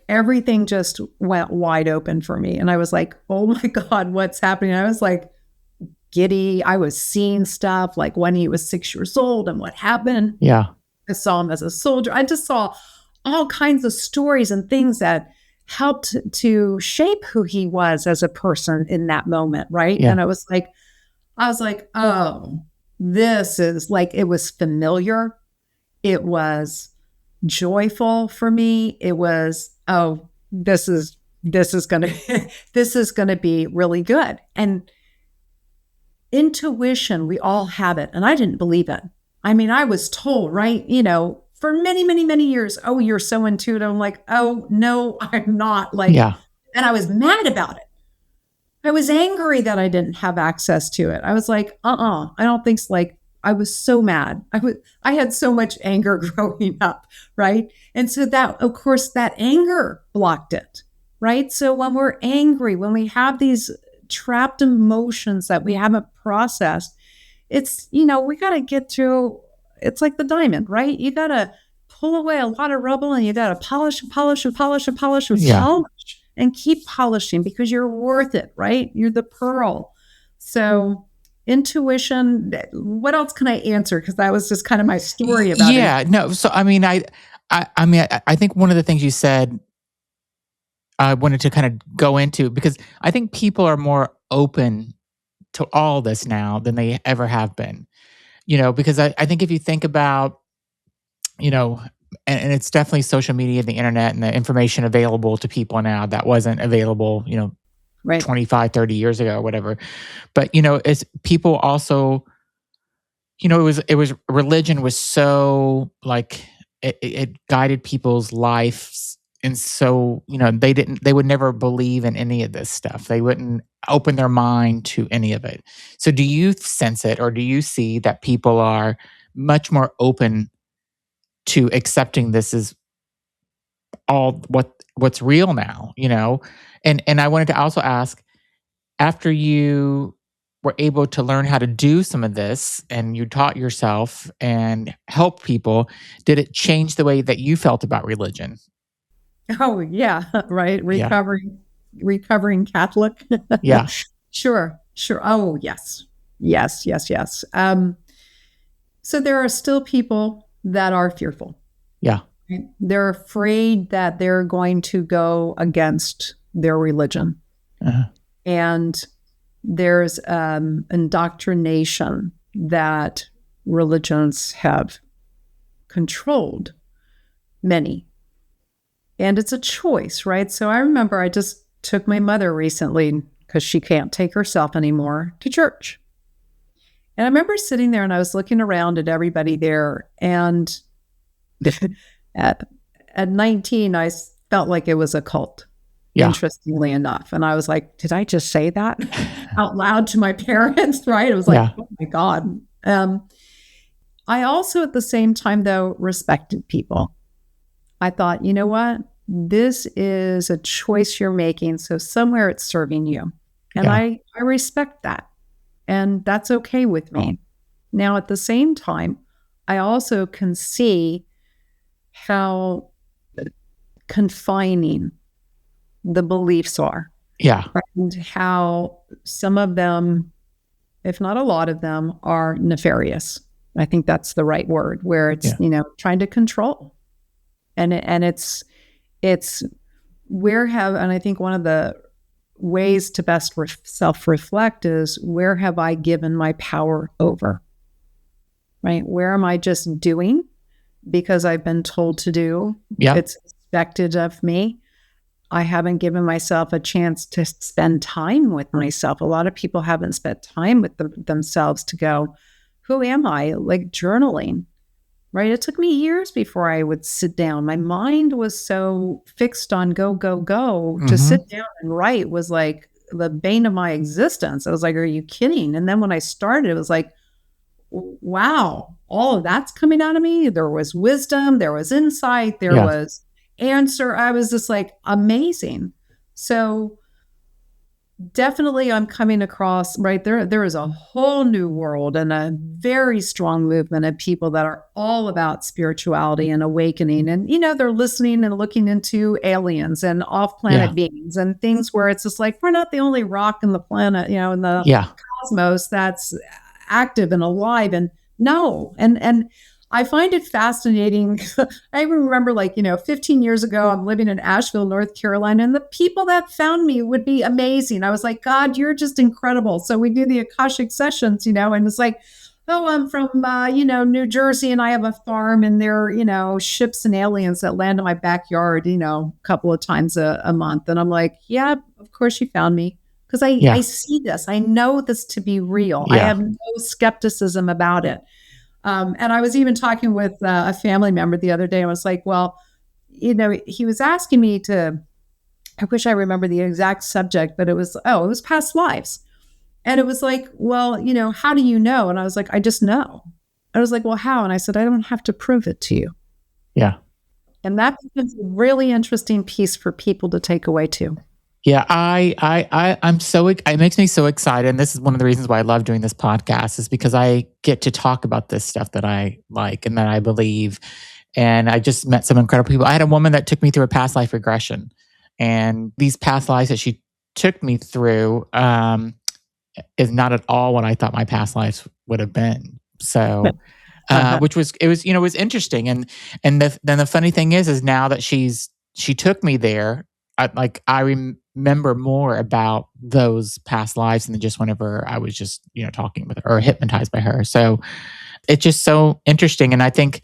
everything just went wide open for me. And I was like, oh my God, what's happening? I was like giddy. I was seeing stuff like when he was 6 years old and what happened. Yeah. I saw him as a soldier. I just saw all kinds of stories and things that helped to shape who he was as a person in that moment. Right. Yeah. And I was like, oh, this is like, it was familiar. It was joyful for me. It was, oh, this is going to be really good. And intuition, we all have it. And I didn't believe it. I mean, I was told, right, for many, many, many years, oh, you're so intuitive. I'm like, oh, no, I'm not. And I was mad about it. I was angry that I didn't have access to it. I was like, I don't think so. Like, I was so mad. I had so much anger growing up, right? And so that, of course, that anger blocked it, right? So when we're angry, when we have these trapped emotions that we haven't processed, it's, we got to get through. It's like the diamond, right? You got to pull away a lot of rubble and you got to polish and polish and polish and polish and Yeah. polish and keep polishing because you're worth it, right? You're the pearl. So intuition, what else can I answer? Because that was just kind of my story about it. Yeah, no. So I mean, I think one of the things you said, I wanted to kind of go into because I think people are more open to all this now than they ever have been. Because I think if you think about, you know, and it's definitely social media, the internet, and the information available to people now that wasn't available, Right. 25, 30 years ago or whatever. But, as people also, it was religion was so like it guided people's lives. And so, they would never believe in any of this stuff. They wouldn't open their mind to any of it. So do you sense it, or do you see that people are much more open to accepting this as all what's real now, And I wanted to also ask, after you were able to learn how to do some of this and you taught yourself and help people, did it change the way that you felt about religion? Oh yeah, right. Yeah. Recovering Catholic. Yeah. Sure. Oh yes. Yes. So there are still people that are fearful. Yeah. They're afraid that they're going to go against their religion. Uh-huh. And there's indoctrination that religions have controlled many. And it's a choice, right? So I remember I just took my mother recently, because she can't take herself anymore, to church. And I remember sitting there and I was looking around at everybody there. And at 19, I felt like it was a cult, interestingly enough. And I was like, did I just say that out loud to my parents, right? It was like, oh my God. I also, at the same time, though, respected people. I thought, you know what? This is a choice you're making. So somewhere it's serving you. And I respect that. And that's okay with me. Now, at the same time, I also can see how confining the beliefs are. Yeah. And how some of them, if not a lot of them, are nefarious. I think that's the right word, where it's, trying to control. And it's and I think one of the ways to best self-reflect is, where have I given my power over? Right? Where am I just doing because I've been told to do? Yeah. It's expected of me. I haven't given myself a chance to spend time with myself. A lot of people haven't spent time with themselves to go, who am I? Like journaling. Right? It took me years before I would sit down. My mind was so fixed on go. Mm-hmm. To sit down and write was like the bane of my existence. I was like, are you kidding? And then when I started, it was like, wow, all of that's coming out of me. There was wisdom, there was insight, there was answer. I was just like, amazing. So definitely I'm coming across, right, there is a whole new world and a very strong movement of people that are all about spirituality and awakening. And, they're listening and looking into aliens and off-planet beings and things where it's just like, we're not the only rock in the planet, in the cosmos that's active and alive. And no. And I find it fascinating. I remember 15 years ago, I'm living in Asheville, North Carolina, and the people that found me would be amazing. I was like, God, you're just incredible. So we do the Akashic sessions, and it's like, oh, I'm from, New Jersey and I have a farm and there are, ships and aliens that land in my backyard, a couple of times a month. And I'm like, yeah, of course you found me. Because I see this. I know this to be real. I have no skepticism about it. And I was even talking with a family member the other day. I was like, well, he was asking me to I wish I remember the exact subject, but it was past lives. And it was like, well, how do you know? And I was like, I just know. I was like, well, how? And I said, I don't have to prove it to you. Yeah. And that becomes a really interesting piece for people to take away too. Yeah, I'm so, it makes me so excited. And this is one of the reasons why I love doing this podcast, is because I get to talk about this stuff that I like and that I believe. And I just met some incredible people. I had a woman that took me through a past life regression, and these past lives that she took me through is not at all what I thought my past lives would have been. So, which was, it was interesting. And then the funny thing is now that she took me there, I remember more about those past lives than just whenever I was just, talking with her or hypnotized by her. So it's just so interesting. And I think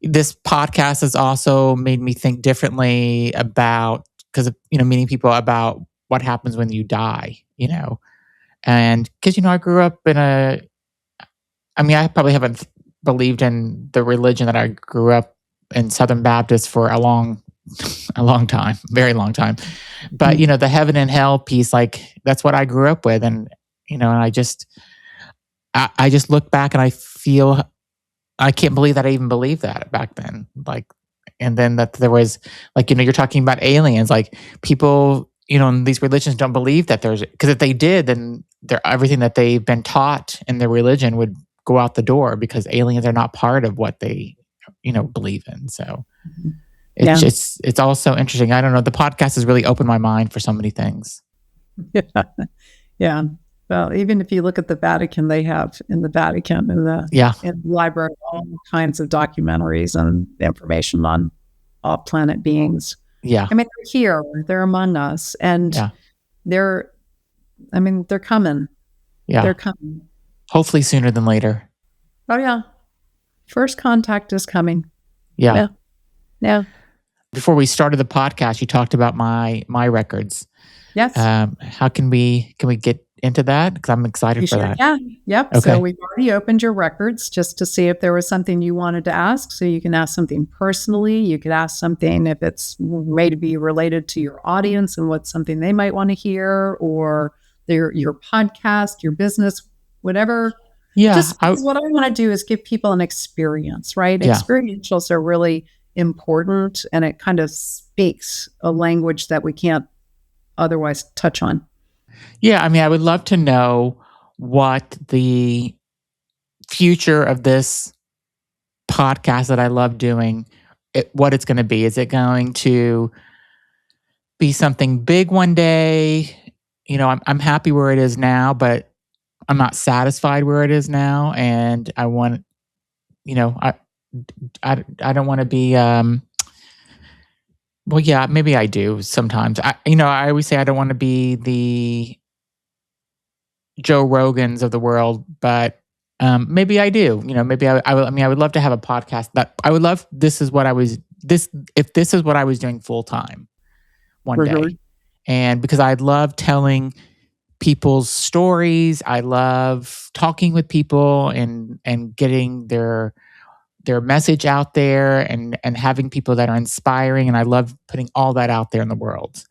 this podcast has also made me think differently about, because, meeting people about what happens when you die, and because, I grew up I probably haven't believed in the religion that I grew up in, Southern Baptist, for a long time, very long time. But, the heaven and hell piece, that's what I grew up with. And, and I just look back and I feel, I can't believe that I even believed that back then. And then that there was, you're talking about aliens, people, in these religions don't believe that because if they did, then everything that they've been taught in their religion would go out the door, because aliens are not part of what they, believe in. So it's also interesting. I don't know. The podcast has really opened my mind for so many things. Yeah. Well, even if you look at the Vatican, they have in the Vatican, in the library, all kinds of documentaries and information on off-planet beings. Yeah. They're here, they're among us, and they're coming. Yeah. They're coming. Hopefully sooner than later. Oh, yeah. First contact is coming. Yeah. Yeah. Before we started the podcast, you talked about my records. Yes. How can we get into that? Because I'm excited for that. Yeah. Yep. Okay. So we've already opened your records just to see if there was something you wanted to ask. So you can ask something personally. You could ask something if it's maybe related to your audience and what's something they might want to hear, or your podcast, your business, whatever. Yeah. What I want to do is give people an experience, right? Yeah. Experientials are really important, and it kind of speaks a language that we can't otherwise touch on. Yeah, I would love to know what the future of this podcast that I love doing, what it's going to be. Is it going to be something big one day? I'm happy where it is now, but I'm not satisfied where it is now, and I want, I don't want to be. Well, yeah, maybe I do sometimes. I always say I don't want to be the Joe Rogans of the world, but maybe I do. Maybe I would love to have a podcast that I would love. If this is what I was doing full time one day, and because I love telling people's stories, I love talking with people and getting their message out there, and having people that are inspiring, and I love putting all that out there in the world.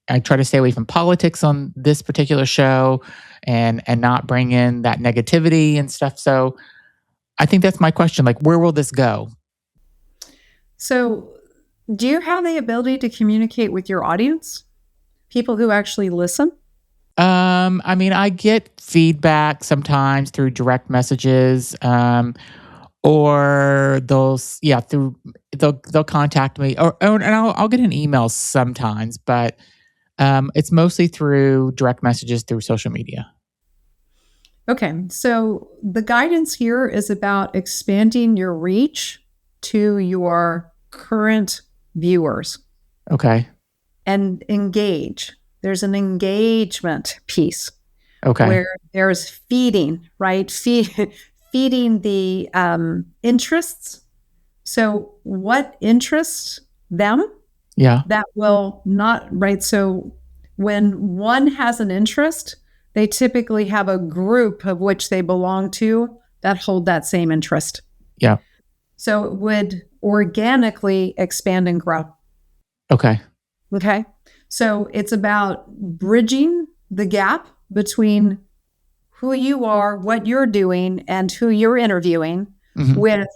I try to stay away from politics on this particular show, and not bring in that negativity and stuff. So I think that's my question. Where will this go? So do you have the ability to communicate with your audience? People who actually listen? I get feedback sometimes through direct messages, or they'll contact me, and I'll get an email sometimes, but it's mostly through direct messages through social media. Okay, so the guidance here is about expanding your reach to your current viewers. Okay. And engage. There's an engagement piece. Okay. Where there's feeding, right? Feeding the interests. So what interests them? Yeah. That will not, right? So when one has an interest, they typically have a group of which they belong to that hold that same interest. Yeah. So it would organically expand and grow. Okay. Okay. So it's about bridging the gap between who you are, what you're doing, and who you're interviewing Mhm. with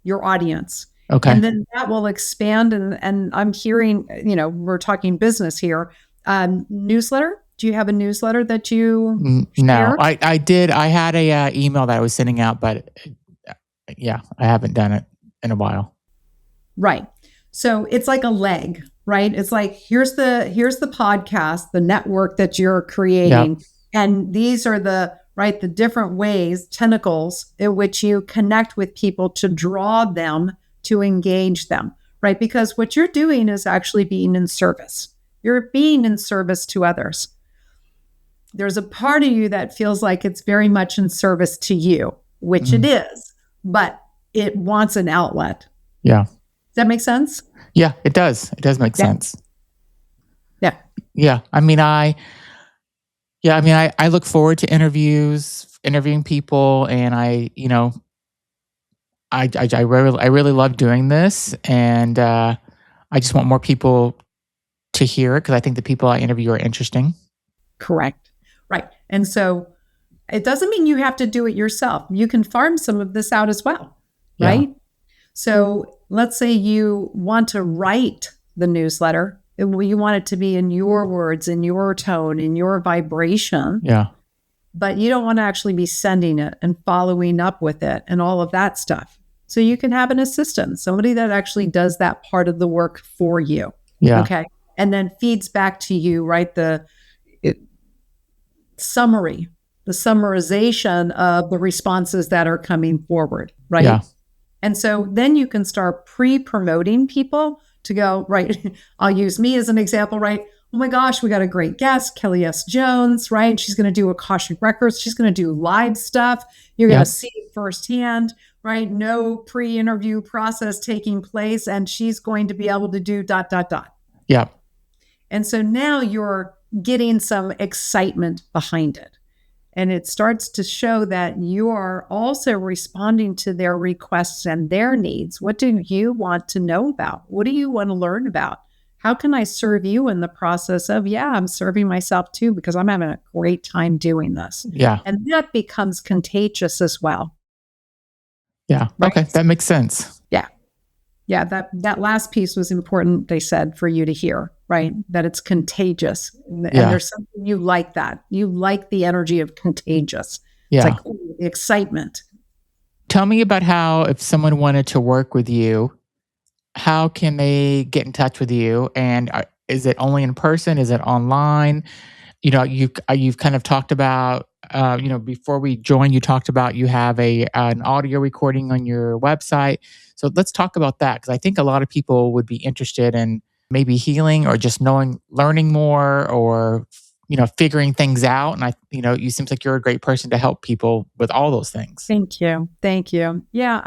your audience. Okay. And then that will expand. And I'm hearing, we're talking business here. Newsletter. Do you have a newsletter that you No, share? I did. I had a email that I was sending out, but yeah, I haven't done it in a while. Right. So it's like a leg, right? It's like here's the podcast, the network that you're creating, and these are the different ways, tentacles in which you connect with people to draw them to engage them, right? Because what you're doing is actually being in service. You're being in service to others. There's a part of you that feels like it's very much in service to you, which it is, but it wants an outlet. Yeah. Does that make sense? Yeah, it does. It does make sense. Yeah. Yeah. I mean, I look forward to interviewing people, and I really love doing this, and I just want more people to hear it because I think the people I interview are interesting. Correct. Right. And so it doesn't mean you have to do it yourself. You can farm some of this out as well, right? Yeah. So let's say you want to write the newsletter. You want it to be in your words, in your tone, in your vibration. Yeah. But you don't want to actually be sending it and following up with it and all of that stuff. So you can have an assistant, somebody that actually does that part of the work for you. Yeah. Okay. And then feeds back to you, right? The summarization of the responses that are coming forward, right? Yeah. And so then you can start pre-promoting people to go, right? I'll use me as an example, right? Oh my gosh, we got a great guest, Kelly S. Jones, right? She's going to do Akashic Records. She's going to do live stuff. You're going to see it firsthand, right? No pre-interview process taking place. And she's going to be able to do ... Yeah. And so now you're getting some excitement behind it. And it starts to show that you are also responding to their requests and their needs. What do you want to know about? What do you want to learn about? How can I serve you in the process of, I'm serving myself too, because I'm having a great time doing this. Yeah. And that becomes contagious as well. Yeah. Right? Okay. That makes sense. Yeah. Yeah. That last piece was important, they said, for you to hear, right? That it's contagious. And there's something you like that. You like the energy of contagious. Yeah. It's like the excitement. Tell me about how, if someone wanted to work with you, how can they get in touch with you? And is it only in person? Is it online? You've kind of talked about, before we joined, you talked about you have an audio recording on your website. So let's talk about that, because I think a lot of people would be interested in maybe healing or just learning more, or figuring things out. And you seems like you're a great person to help people with all those things. Thank you. Yeah,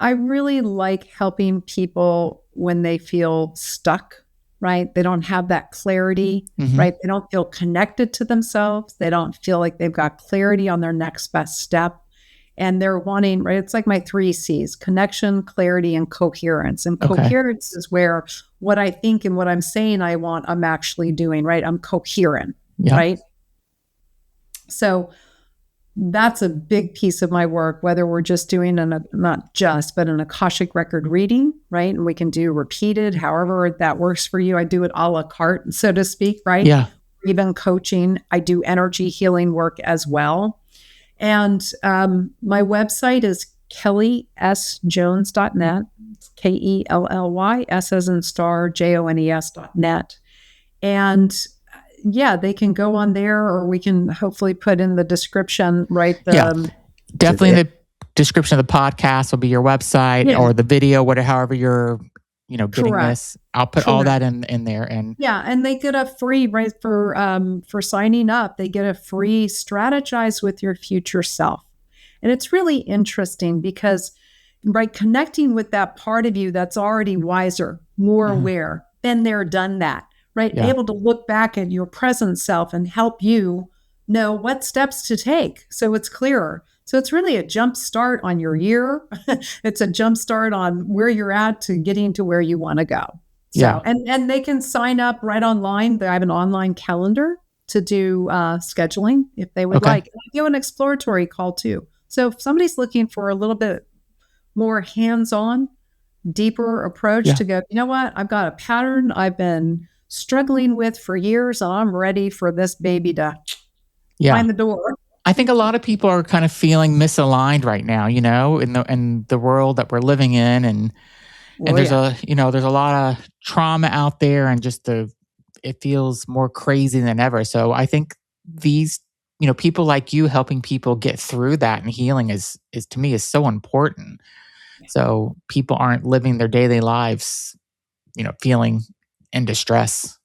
I really like helping people when they feel stuck, right? They don't have that clarity, right? They don't feel connected to themselves. They don't feel like they've got clarity on their next best step. And they're wanting, right? It's like my 3 C's: connection, clarity, and coherence. And coherence is where what I think and what I'm saying I want, I'm actually doing, right? I'm coherent, right? So that's a big piece of my work, whether we're just doing not just, but an Akashic record reading, right? And we can do repeated, however that works for you. I do it a la carte, so to speak, right? Yeah. Even coaching. I do energy healing work as well. And my website is kellysjones.net. It's KELLY, S as in star, JONES.net. And they can go on there, or we can hopefully put in the description, right? Definitely in the description of the podcast will be your website or the video, however you're, getting this. I'll put all that in there. And and they get a free, right, for signing up, they get a free Strategize with Your Future Self. And it's really interesting because, right, connecting with that part of you that's already wiser, more aware, been there, done that. Right? Yeah. Able to look back at your present self and help you know what steps to take, so it's clearer. So it's really a jump start on your year. It's a jump start on where you're at to getting to where you want to go. Yeah. So, and they can sign up right online. I have an online calendar to do scheduling if they would Okay. like. I do an exploratory call too. So if somebody's looking for a little bit more hands-on, deeper approach Yeah. to go, you know what? I've got a pattern I've been struggling with for years, and I'm ready for this baby to Yeah. find the door. I think a lot of people are kind of feeling misaligned right now, in the world that we're living in, and Oh there's yeah. there's a lot of trauma out there, and it feels more crazy than ever. So I think these, people like you helping people get through that and healing is to me is so important. So people aren't living their daily lives, feeling in distress.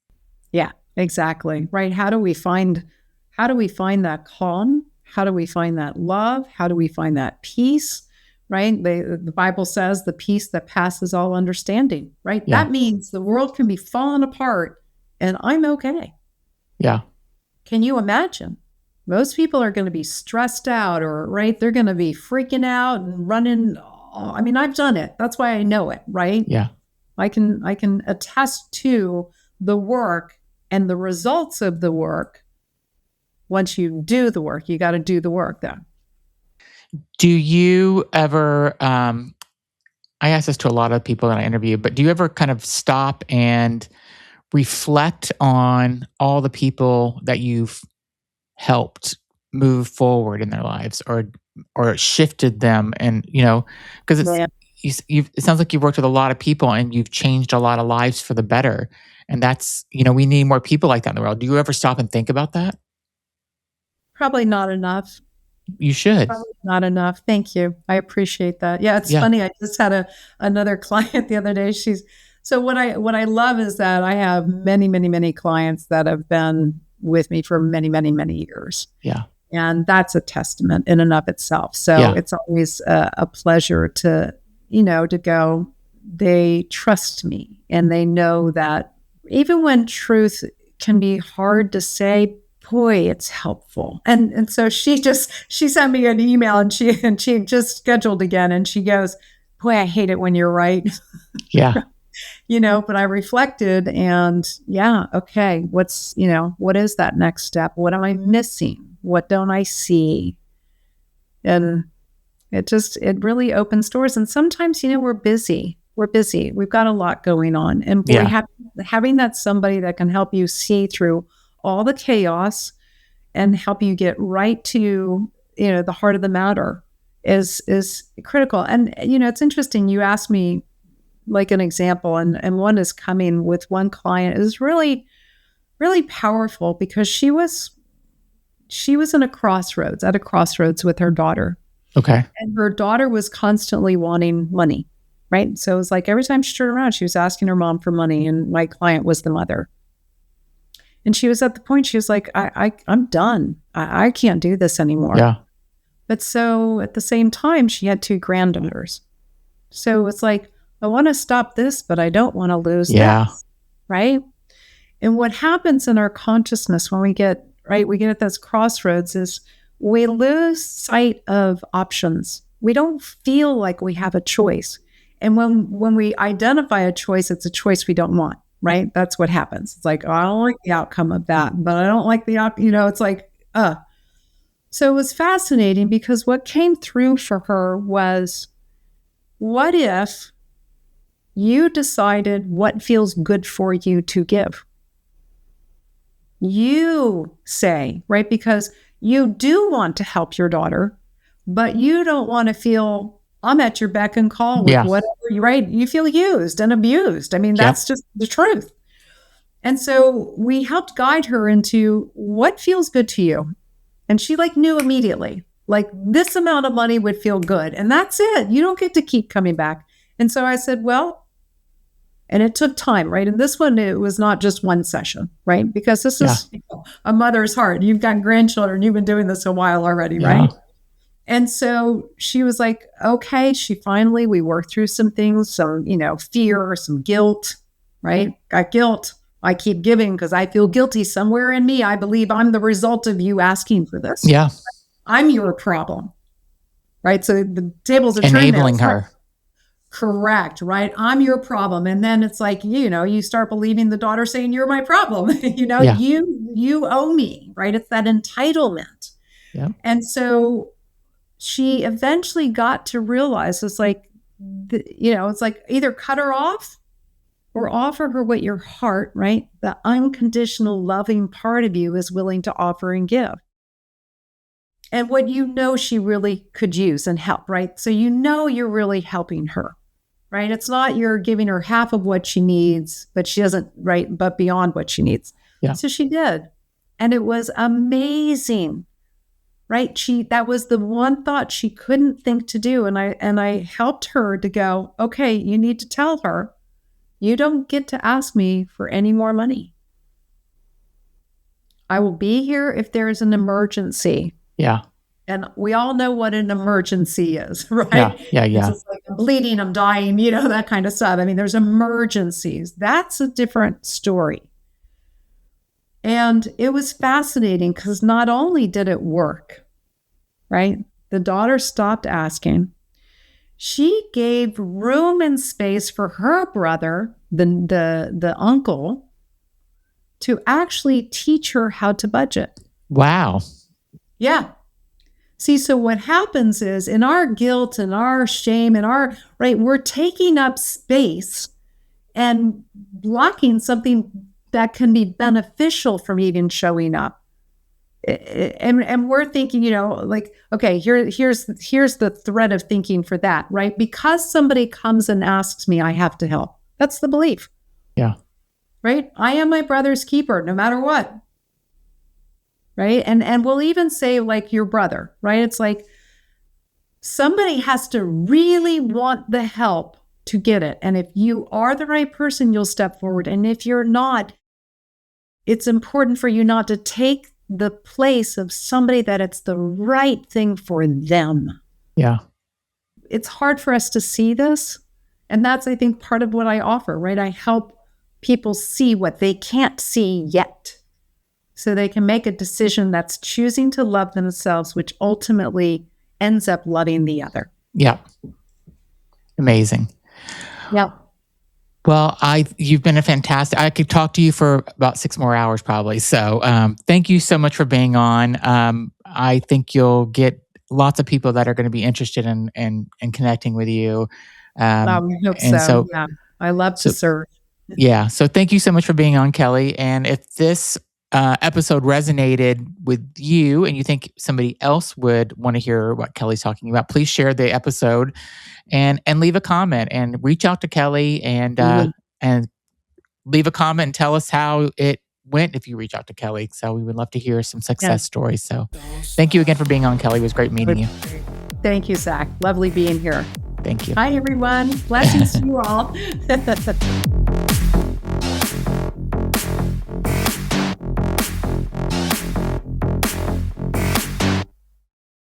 Yeah, exactly. Right. How do we find that calm? How do we find that love? How do we find that peace? Right? The Bible says the peace that passes all understanding, right? Yeah. That means the world can be falling apart and I'm okay. Yeah. Can you imagine? Most people are going to be stressed out or right, they're going to be freaking out and running. I mean, I've done it. That's why I know it, right? Yeah. I can attest to the work and the results of the work. Once you do the work, you got to do the work though. Do you ever, I ask this to a lot of people that I interview, but do you ever kind of stop and reflect on all the people that you've helped move forward in their lives or shifted them? And, because Yeah. it sounds like you've worked with a lot of people and you've changed a lot of lives for the better. And that's, we need more people like that in the world. Do you ever stop and think about that? Probably not enough. You should. Probably not enough. Thank you. I appreciate that. Yeah, it's Yeah. funny. I just had another client the other day. So what I love is that I have many, many, many clients that have been with me for many, many, many years. Yeah. And that's a testament in and of itself. So Yeah. it's always a pleasure to go, they trust me and they know that even when truth can be hard to say, boy, it's helpful. And so she sent me an email and she just scheduled again and she goes, boy, I hate it when you're right. Yeah. But I reflected and yeah, okay, what is that next step? What am I missing? What don't I see? And it really opens doors. And sometimes, we're busy. We've got a lot going on. And boy, Yeah. having that somebody that can help you see through all the chaos and help you get right to, the heart of the matter is critical. And, it's interesting. You asked me like an example and one is coming with one client is really, really powerful because she was at a crossroads with her daughter. Okay. And her daughter was constantly wanting money, right? So it was like every time she turned around, she was asking her mom for money, and my client was the mother. And she was at the point, she was like, I'm done. I can't do this anymore. Yeah. But so at the same time, she had 2 granddaughters. So it's like, I want to stop this, but I don't want to lose this, right? And what happens in our consciousness when we get at those crossroads is we lose sight of options. We don't feel like we have a choice. And when we identify a choice, it's a choice we don't want, right? That's what happens. It's like, oh, I don't like the outcome of that, but I don't like the it's like, So it was fascinating because what came through for her was, what if you decided what feels good for you to give? You say, right? Because you do want to help your daughter, but you don't want to feel I'm at your beck and call with whatever, right? You feel used and abused. I mean, that's just the truth. And so we helped guide her into what feels good to you. And she knew immediately, this amount of money would feel good. And that's it. You don't get to keep coming back. And so I said, well, and it took time, right? And this one, it was not just one session, right? Because this is a mother's heart. You've got grandchildren. You've been doing this a while already, right? And so she was like, okay, we worked through some things, some, fear, some guilt, right? Got guilt. I keep giving because I feel guilty somewhere in me. I believe I'm the result of you asking for this. Yeah. I'm your problem, right? So the tables are enabling her. Correct, right? I'm your problem. And then it's like, you start believing the daughter saying you're my problem. Yeah. You owe me, right? It's that entitlement. Yeah. And so she eventually got to realize it's like, it's like either cut her off or offer her what your heart, right? The unconditional loving part of you is willing to offer and give. And what she really could use and help, right? So you're really helping her, right? It's not you're giving her half of what she needs, but she doesn't, right? But beyond what she needs. Yeah. So she did. And it was amazing, right? That was the one thought she couldn't think to do. And I helped her to go, okay, you need to tell her, you don't get to ask me for any more money. I will be here if there is an emergency. Yeah. And we all know what an emergency is, right? Yeah. It's just like, I'm bleeding, I'm dying, that kind of stuff. I mean, there's emergencies. That's a different story. And it was fascinating because not only did it work, right? The daughter stopped asking. She gave room and space for her brother, the uncle, to actually teach her how to budget. Wow. Yeah. See, so what happens is in our guilt and our shame and we're taking up space and blocking something that can be beneficial from even showing up. And we're thinking, like, okay, here's the thread of thinking for that, right? Because somebody comes and asks me, I have to help. That's the belief. Yeah. Right? I am my brother's keeper, no matter what. Right? And we'll even say like your brother, right? It's like somebody has to really want the help to get it. And if you are the right person, you'll step forward. And if you're not, it's important for you not to take the place of somebody that it's the right thing for them. Yeah. It's hard for us to see this. And that's, I think, part of what I offer, right? I help people see what they can't see yet, so they can make a decision that's choosing to love themselves, which ultimately ends up loving the other. Yeah. Amazing. Yeah. Well, you've been a fantastic. I could talk to you for about 6 more hours probably. So thank you so much for being on. I think you'll get lots of people that are going to be interested in connecting with you. I hope so. Yeah, I love to serve. Yeah. So thank you so much for being on, Kelly. And if this episode resonated with you and you think somebody else would want to hear what Kelly's talking about, please share the episode and leave a comment and reach out to Kelly and leave a comment and tell us how it went if you reach out to Kelly. So we would love to hear some success stories. So thank you again for being on, Kelly. It was great meeting you. Thank you, Zach. Lovely being here. Thank you. Hi, everyone. Blessings to you all.